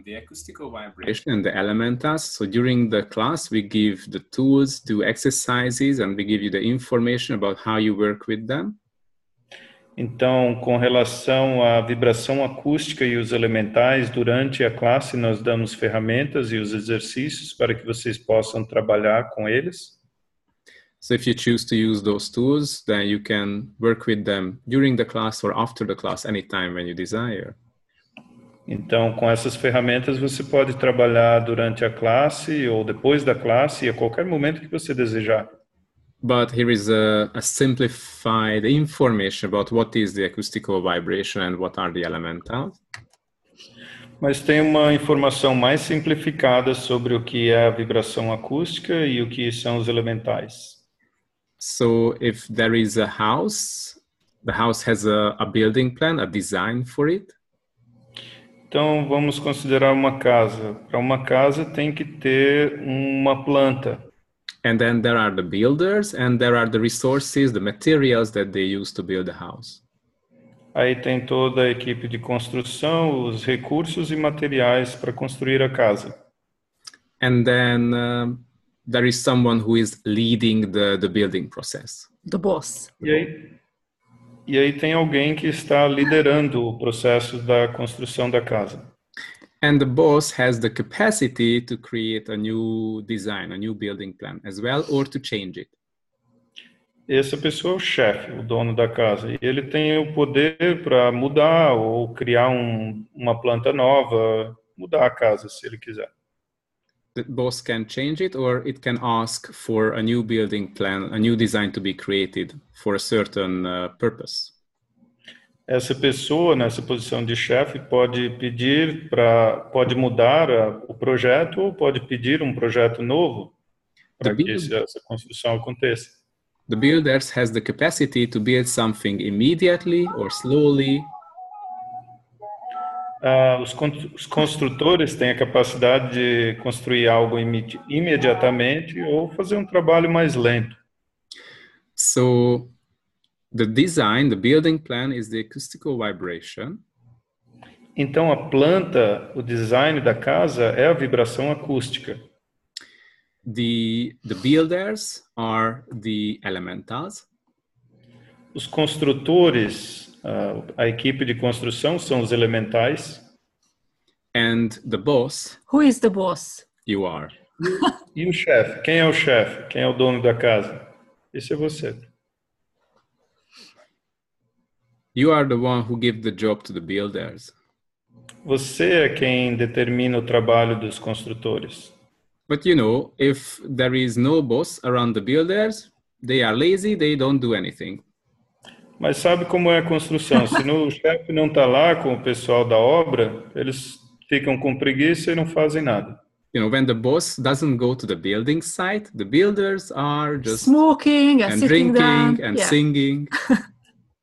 S3: the acoustical vibration and the elementals, so during the class we give the tools, do exercises, and we give you the information about how you work with them.
S1: Então, com relação à vibração acústica e os elementais, durante a classe nós damos ferramentas e os exercícios para que vocês possam trabalhar com eles.
S3: So if you choose to use those tools, then you can work with them during the class or after the class, anytime when you desire.
S1: Então, com essas ferramentas você pode trabalhar durante a classe ou depois da classe e a qualquer momento que você desejar.
S3: But here is a simplified information about what is the acoustical vibration and what are the elementals.
S1: Mas tem uma informação mais simplificada sobre o que é a vibração acústica e o que são os elementais.
S3: So if there is a house, the house has a building plan, a design for it.
S1: Então, vamos considerar uma casa. Para uma casa tem que ter uma planta.
S3: And then there are the builders and there are the resources, the materials that they use to build the house.
S1: Aí tem toda a equipe de construção, os recursos e materiais para construir a casa.
S3: And then there is someone who is leading the building process.
S2: The boss.
S1: E aí tem alguém que está liderando o processo da construção da casa.
S3: And the boss has the capacity to create a new design, a new building plan as well, or to change it.
S1: Essa pessoa é o chefe, o dono da casa. E ele tem o poder para mudar ou criar uma planta nova, mudar a casa se ele quiser.
S3: The boss can change it, or it can ask for a new building plan, a new design to be created for a certain purpose.
S1: Essa pessoa, nessa posição de chefe, pode pode mudar o projeto ou pode pedir um projeto novo para que essa construção aconteça.
S3: The builders has the capacity to build something immediately or slowly.
S1: Os construtores têm a capacidade de construir algo imediatamente ou fazer um trabalho mais lento.
S3: So the design, the building plan is the acoustical vibration.
S1: Então a planta, o design da casa é a vibração acústica.
S3: The builders are the elementals.
S1: Os construtores, a equipe de construção são os elementais.
S3: And the boss.
S2: Who is the boss?
S3: You are.
S1: E o chefe? Quem é o chefe? Quem é o dono da casa? Esse é você.
S3: You are the one who gives the job to the builders.
S1: Você é quem determina o trabalho dos construtores.
S3: But you know, if there is no boss around the builders, they are lazy, they don't do anything.
S1: Mas sabe como é a construção? Se o chefe não está lá com o pessoal da obra, eles ficam com preguiça e não fazem nada.
S3: You know, when the boss doesn't go to the building site, the builders are just
S2: smoking and
S3: drinking
S2: down.
S3: and singing.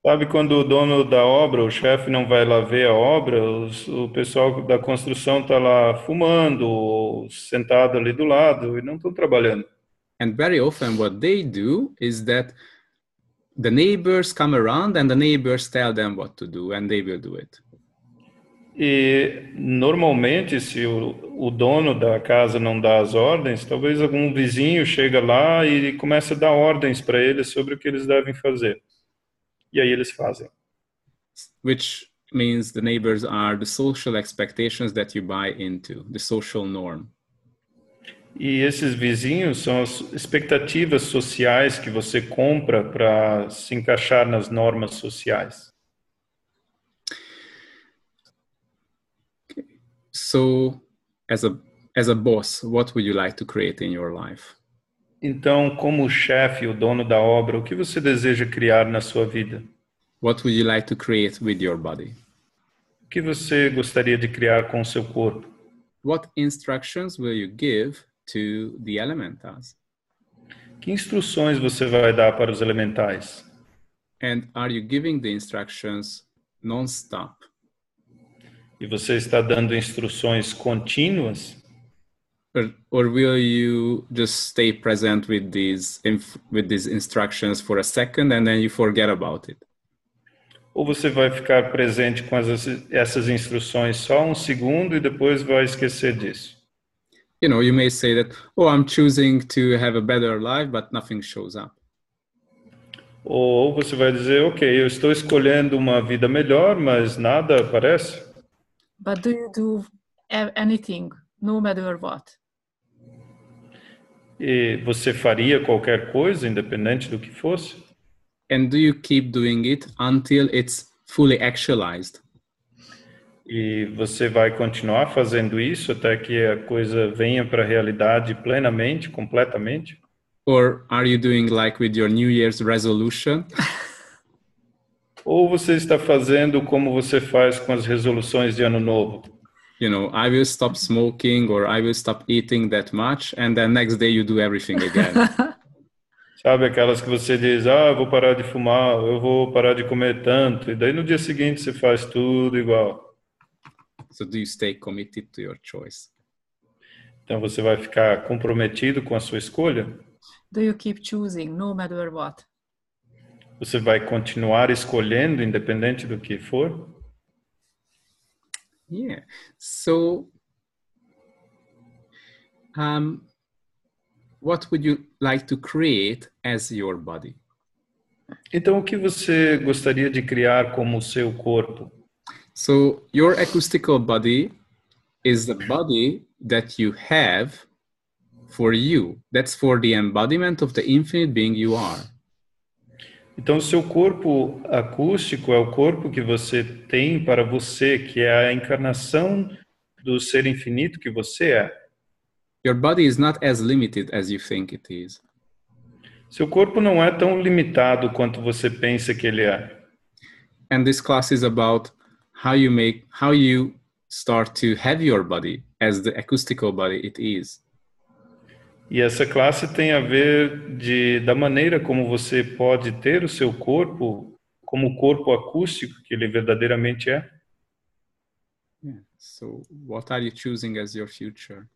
S1: Sabe quando o dono da obra, o chefe não vai lá ver a obra, o pessoal da construção está lá fumando, ou sentado ali do lado e não estão trabalhando.
S3: And very often what they do is that the neighbors come around and the neighbors tell them what to do and they will do it.
S1: E normalmente, se o dono da casa não dá as ordens, talvez algum vizinho chega lá e começa a dar ordens para eles sobre o que eles devem fazer. E aí eles fazem.
S3: Which means the neighbors are the social expectations that you buy into, the social norm.
S1: E esses vizinhos são as expectativas sociais que você compra para se encaixar nas normas sociais.
S3: So, as a boss, what would you like to create in your life?
S1: Então, como chefe, o dono da obra, o que você deseja criar na sua vida?
S3: What would you like to create with your body?
S1: O que você gostaria de criar com o seu corpo?
S3: What instructions will you give to the elementals?
S1: Que instruções você vai dar para os elementais?
S3: And are you giving the instructions non-stop?
S1: E você está dando instruções contínuas?
S3: Or will you just stay present with these instructions for a second and then you forget about it?
S1: Ou você vai ficar presente com essas instruções só um segundo e depois vai esquecer disso?
S3: You know, you may say that, oh, I'm choosing to have a better life, but nothing shows up.
S1: Ou você vai dizer, ok, eu estou escolhendo uma vida melhor, mas nada aparece?
S2: But do you do anything, no matter what?
S1: E você faria qualquer coisa, independente do que fosse?
S3: And do you keep doing it until it's fully actualized?
S1: E você vai continuar fazendo isso até que a coisa venha para a realidade plenamente, completamente?
S3: Or are you doing like with your New Year's resolution?
S1: Ou você está fazendo como você faz com as resoluções de ano novo?
S3: You know, I will stop smoking or I will stop eating that much, and then next day you do everything again.
S1: Sabe aquelas que você diz, eu vou parar de fumar, eu vou parar de comer tanto, e daí no dia seguinte você faz tudo igual.
S3: So do you stay committed to your choice?
S1: Então você vai ficar comprometido com a sua escolha?
S2: Do you keep choosing, no matter what?
S1: Você vai continuar escolhendo, independente do que for?
S3: Yeah. So, what would you like to create as your body?
S1: Então, o que você gostaria de criar como o seu corpo?
S3: So, your acoustical body is the body that you have for you. That's for the embodiment of the infinite being you are.
S1: Então, o seu corpo acústico é o corpo que você tem para você, que é a encarnação do ser infinito que você é.
S3: Your body is not as limited as you think it is.
S1: Seu corpo não é tão limitado quanto você pensa que ele é.
S3: And this class is about how you start to have your body as the acoustical body it is.
S1: E essa classe tem a ver da maneira como você pode ter o seu corpo como o corpo acústico que ele verdadeiramente é.
S3: Yeah. So, what are you choosing as your future?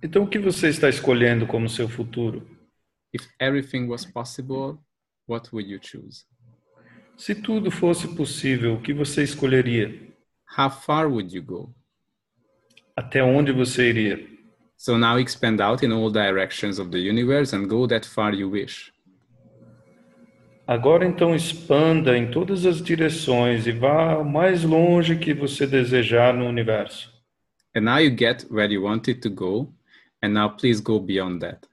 S1: Então, o que você está escolhendo como seu futuro?
S3: If everything was possible, what would you choose?
S1: Se tudo fosse possível, o que você escolheria?
S3: How far would you go?
S1: Até onde você iria?
S3: So now expand out in all directions of the universe and go that far you wish.
S1: Agora então expanda em todas as direções e vá o mais longe que você desejar no universo.
S3: And now you get where you wanted to go, and now please go beyond that.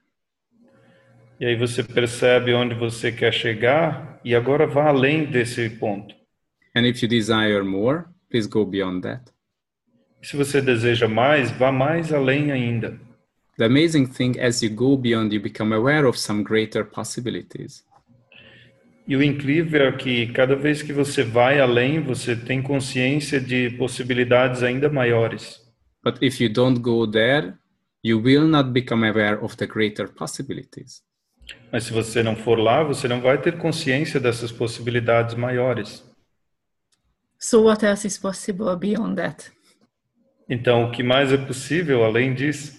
S1: E aí você percebe onde você quer chegar e agora vá além desse ponto.
S3: And if you desire more, please go beyond that.
S1: Se você deseja mais, vá mais além ainda.
S3: The amazing thing, as you go beyond, you become aware of some greater possibilities.
S1: E o incrível é que cada vez que você vai além, você tem consciência de possibilidades ainda maiores.
S3: But if you don't go there, you will not become aware of the greater possibilities.
S1: Mas se você não for lá, você não vai ter consciência dessas possibilidades maiores.
S2: So what else is possible beyond that?
S1: Então, o que mais é possível além disso?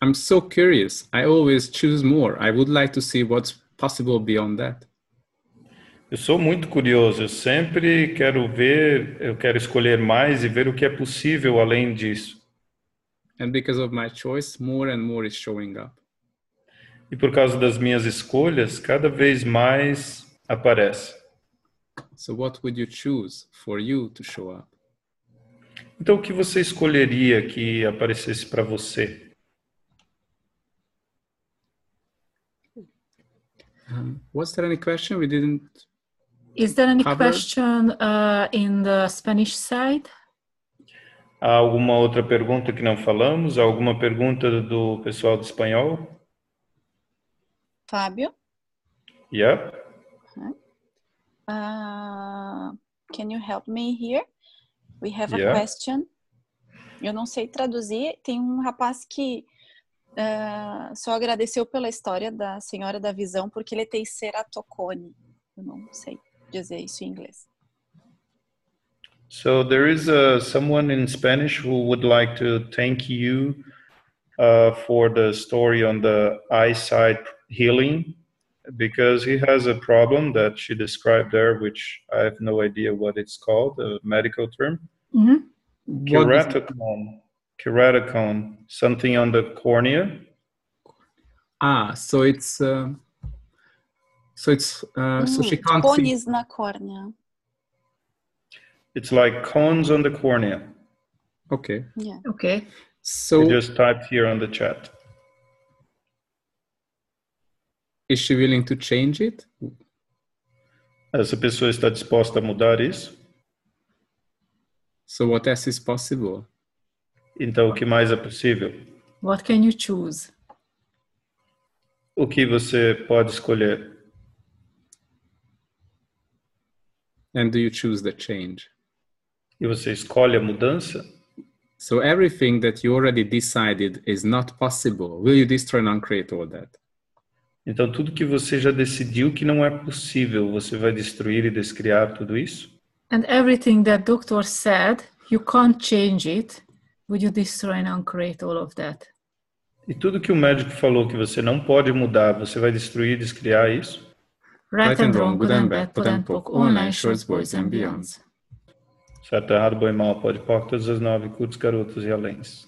S3: I'm so curious. I always choose more. I would like to see what's possible beyond that.
S1: Eu sou muito curioso, eu sempre quero ver, eu quero escolher mais e ver o que é possível além disso.
S3: And because of my choice, more and more is showing up.
S1: E por causa das minhas escolhas, cada vez mais aparece.
S3: So what would you choose for you to show up?
S1: Então, o que você escolheria que aparecesse para você?
S3: Was there any question we didn't
S2: Is there any
S3: cover?
S2: question in the Spanish side?
S1: Há alguma outra pergunta que não falamos? Alguma pergunta do pessoal do espanhol?
S4: Fábio?
S1: Yeah.
S4: Can you help me here? We have a
S1: Yeah.
S4: question. Eu não sei traduzir. Tem um rapaz que só agradeceu pela história da Senhora da Visão porque ele tem ceratocone. Eu não sei dizer isso em inglês.
S1: So there is someone in Spanish who would like to thank you for the story on the eyesight healing, because he has a problem that she described there, which I have no idea what it's called, a medical term.
S2: Mm-hmm.
S1: Keratocone, something on the cornea.
S3: So she can't see.
S4: Cones na córnea.
S1: It's like cones on the cornea.
S3: Okay.
S4: Yeah.
S2: Okay.
S3: So
S1: We just typed here on the chat.
S3: is she willing to change it?
S1: Essa pessoa está disposta a mudar isso?
S3: So what else is possible?
S1: Então, o que mais é possível?
S2: What can you choose?
S1: O que você pode escolher?
S3: And do you choose the change?
S1: E você escolhe a mudança?
S3: So everything that you already decided is not possible, will you destroy and uncreate all that?
S1: Então, tudo que você já decidiu que não é possível, você vai destruir e descriar tudo isso?
S2: And everything that doctor said, you can't change it. Would you destroy and uncreate all of that?
S1: E tudo que o médico falou que você não pode mudar, você vai destruir e descriar isso?
S2: Right and wrong, good and bad, POR-ENG, online, shorts, boys and beyonds.
S1: Certo, errado, bom e mal, pode, POC, todas as 9, curtos, garotos e aléns.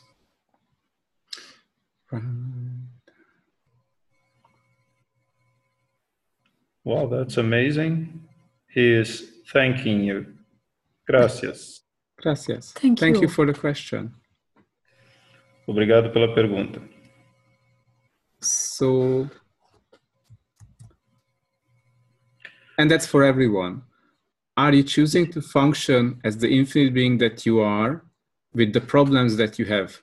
S1: Wow, that's amazing. He is thanking you. Gracias.
S3: Gracias.
S2: Thank
S3: you
S2: you
S3: for the question.
S1: Obrigado pela pergunta.
S3: So, and that's for everyone. Are you choosing to function as the infinite being that you are with the problems that you have?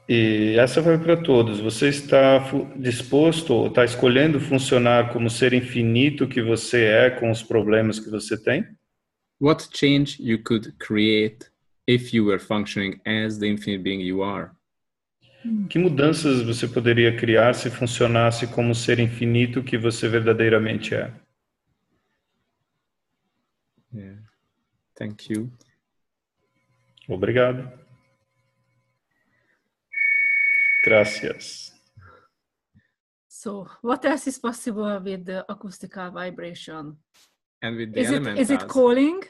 S1: E essa vai para todos. Você está disposto, está escolhendo funcionar como ser infinito que você é com os problemas que você tem?
S3: What change you could create if you were functioning as the infinite being you are?
S1: Que mudanças você poderia criar se funcionasse como o ser infinito que você verdadeiramente é?
S3: Yeah. Thank you.
S1: Obrigado. Gracias.
S2: So, what else is possible with the acoustical vibration?
S3: And with the
S2: Is it calling?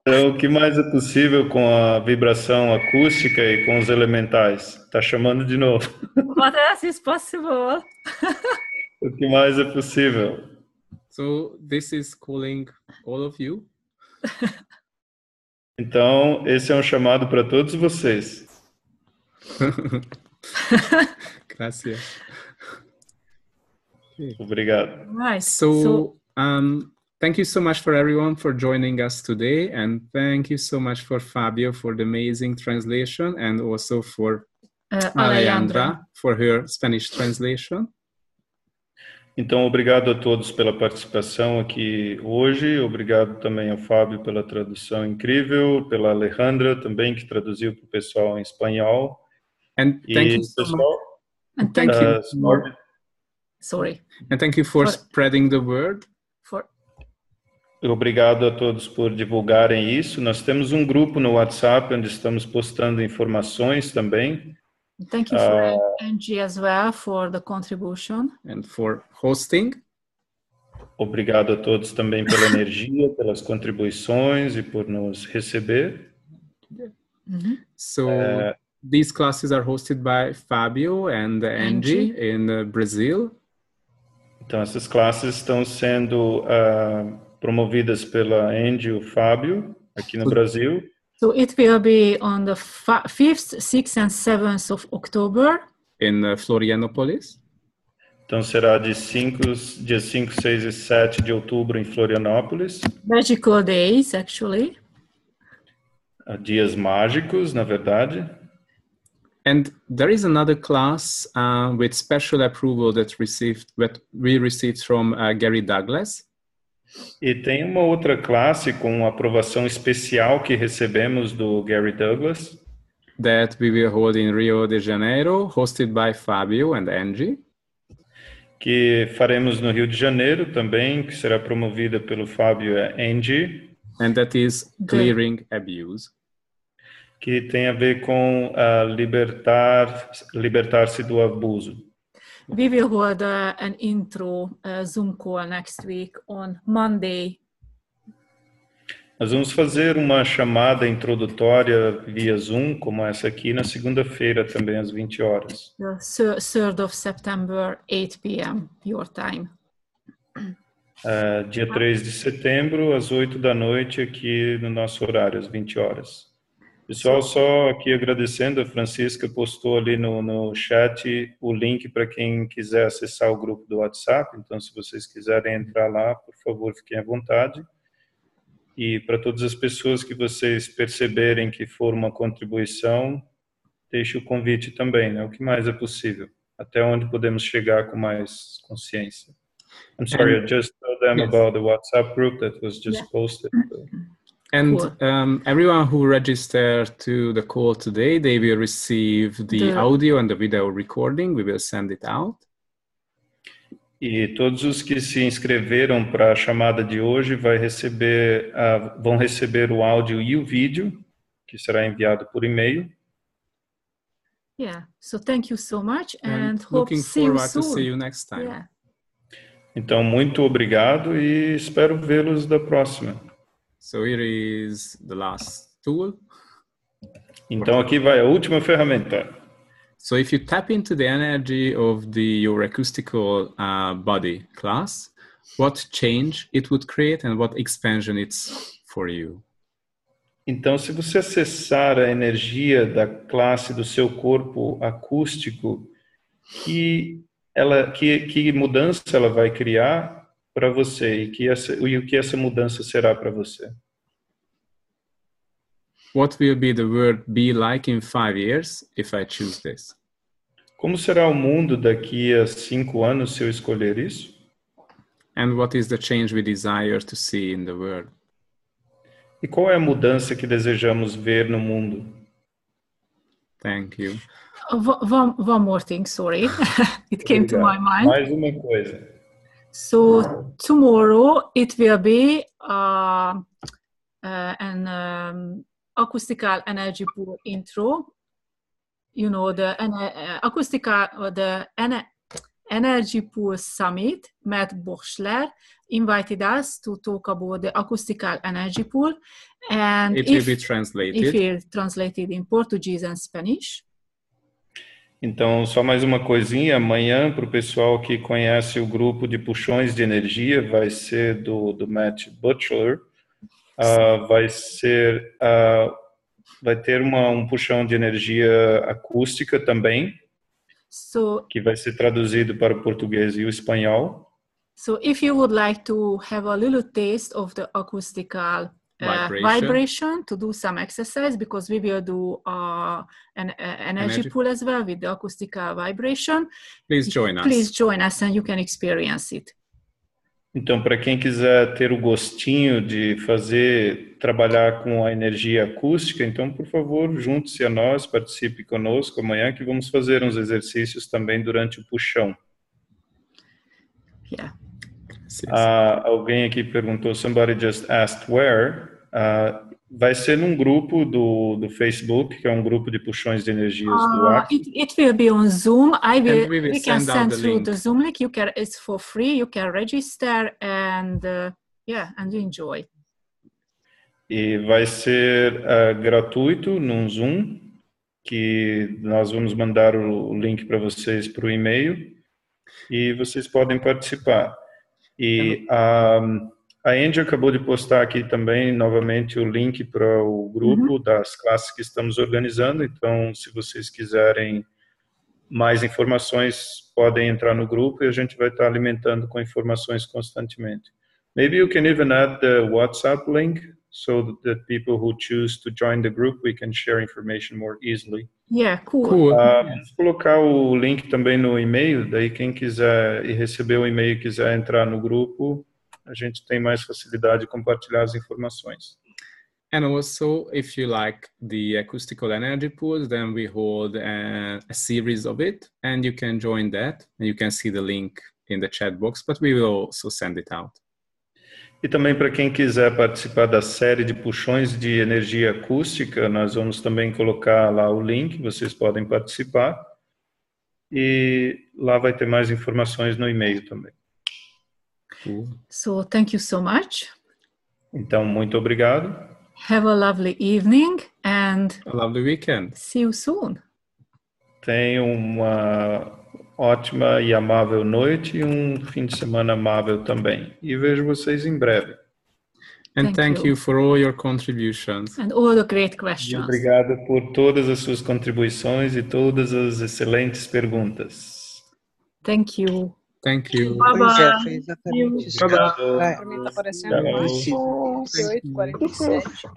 S1: Então, o que mais é possível com a vibração acústica e com os elementais? Tá chamando de novo.
S2: What else is possible?
S1: O que mais é possível?
S3: So this is calling all of you.
S1: Então, esse é um chamado para todos vocês.
S3: Gracias.
S1: Obrigado.
S2: Right.
S3: So thank you so much for everyone for joining us today, and thank you so much for Fabio for the amazing translation, and also for Alejandra for her Spanish translation.
S1: Então, obrigado a todos pela participação aqui hoje. Obrigado também ao Fábio pela tradução incrível, pela Alejandra também, que traduziu para o pessoal em espanhol.
S3: And thank you so much. And thank you.
S2: Sorry.
S3: And thank you for spreading the word.
S1: Obrigado a todos por divulgarem isso. Nós temos um grupo no WhatsApp onde estamos postando informações também.
S2: Thank you for Angie as well for the contribution.
S3: And for hosting.
S1: Obrigado a todos também pela energia, pelas contribuições e por nos receber.
S3: So these classes are hosted by Fabio and Angie in Brazil.
S1: Então essas classes estão sendo promovidas pela Angie e o Fábio aqui no Brasil.
S2: So it will be on the 5th, 6th and 7th of October.
S3: In Florianopolis.
S1: Então será dias 5, 6 e 7 de outubro em Florianópolis.
S2: Magical days, actually.
S1: Dias mágicos, na verdade.
S3: And there is another class with special approval that we received from Gary Douglas.
S1: E tem uma outra classe com aprovação especial que recebemos do Gary Douglas.
S3: That we will hold in Rio de Janeiro, hosted by Fabio and Angie.
S1: Que faremos no Rio de Janeiro também, que será promovida pelo Fábio e a Angie.
S3: And that is clearing abuse.
S1: Que tem a ver com libertar-se do abuso.
S2: We will hold an intro Zoom call next week on Monday.
S1: Nós vamos fazer uma chamada introdutória via Zoom, como essa aqui, na segunda-feira também às 20 horas.
S2: The 3rd of September, 8 p.m. your time.
S1: Dia 3 de setembro, às 8 da noite, aqui no nosso horário, às 20 horas. Pessoal, só aqui agradecendo, a Francisca postou ali no chat o link para quem quiser acessar o grupo do WhatsApp. Então, se vocês quiserem entrar lá, por favor, fiquem à vontade. E para todas as pessoas que vocês perceberem que for uma contribuição, deixe o convite também, né? O que mais é possível, até onde podemos chegar com mais consciência. I'm sorry, I just told them about the WhatsApp group that was just posted.
S3: And everyone who registered to the call today, they will receive the audio and the video recording. We will send it out.
S1: E todos os que se inscreveram para a chamada de hoje vão receber o áudio e o vídeo, que será enviado por e-mail.
S2: Yeah, so thank you so much and hope
S3: looking
S2: see you
S3: forward
S2: soon.
S3: to see you next time.
S2: Yeah.
S1: Então, muito obrigado e espero vê-los da próxima.
S3: So here is the last tool.
S1: Então, aqui vai a última ferramenta.
S3: So if you tap into the energy of your acoustical body class, what change it would create and what expansion it's for you?
S1: Então, se você acessar a energia da classe do seu corpo acústico, que mudança ela vai criar para você e o que essa mudança será para você?
S3: What will be the world be like in 5 years if I choose this?
S1: Como será o mundo daqui a 5 anos se eu escolher isso?
S3: And what is the change we desire to see in the world?
S1: E qual é a mudança que desejamos ver no mundo?
S3: Thank you.
S2: One more thing, sorry. It came to my mind.
S1: Mais uma coisa.
S2: So tomorrow it will be an acoustical energy pool intro. You know, the Energy Pool Summit. Matt Boschler invited us to talk about the acoustical energy pool, and
S3: it will be translated.
S2: If it's translated in Portuguese and Spanish.
S1: Então, só mais uma coisinha, amanhã, para o pessoal que conhece o grupo de puxões de energia, vai ser do Matt Butler, vai ter um puxão de energia acústica também, que vai ser traduzido para o português e o espanhol.
S2: So if you would like to have a little taste of the acoustical vibration to do some exercise, because we will do an energy pool as well with the acoustical vibration.
S3: Please join us.
S2: Please join us and you can experience it.
S1: Então, para quem quiser ter o gostinho de trabalhar com a energia acústica, então, por favor, junte-se a nós, participe conosco amanhã, que vamos fazer uns exercícios também durante o puxão.
S2: Yeah.
S1: Alguém aqui perguntou, somebody just asked where. Vai ser num grupo do Facebook, que é um grupo de puxões de energias do Axis.
S2: It will be on Zoom.
S3: we
S2: can
S3: send out
S2: send
S3: the
S2: through
S3: link.
S2: the Zoom link. It's for free. You can register and and enjoy.
S1: E vai ser gratuito num Zoom, que nós vamos mandar o link para vocês para o e-mail e vocês podem participar. E a Angie acabou de postar aqui também, novamente, o link para o grupo das classes que estamos organizando. Então, se vocês quiserem mais informações, podem entrar no grupo e a gente vai estar alimentando com informações constantemente. Maybe you can even add the WhatsApp link so that people who choose to join the group, we can share information more easily.
S2: Yeah, cool.
S1: Vamos colocar o link também no e-mail, daí quem quiser e receber o e-mail e quiser entrar no grupo, a gente tem mais facilidade de compartilhar as informações.
S3: And also, if you like the acoustical energy pools, then we hold a series of it, and you can join that, and you can see the link in the chat box, but we will also send it out.
S1: E também para quem quiser participar da série de puxões de energia acústica, nós vamos também colocar lá o link, vocês podem participar. E lá vai ter mais informações no e-mail também.
S2: So, thank you so much.
S1: Então, muito obrigado.
S2: Have a lovely evening and
S3: a lovely weekend.
S2: See you soon.
S1: Tenha uma ótima e amável noite e fim de semana amável também. E vejo vocês em breve.
S3: And thank you for all your contributions.
S2: And all the great questions.
S1: E obrigado por todas as suas contribuições e todas as excelentes perguntas.
S2: Thank you.
S3: Thank you.
S2: Bye-bye.
S5: Foi exatamente isso.
S1: Obrigado.
S4: Para mim tá aparecendo 8:47.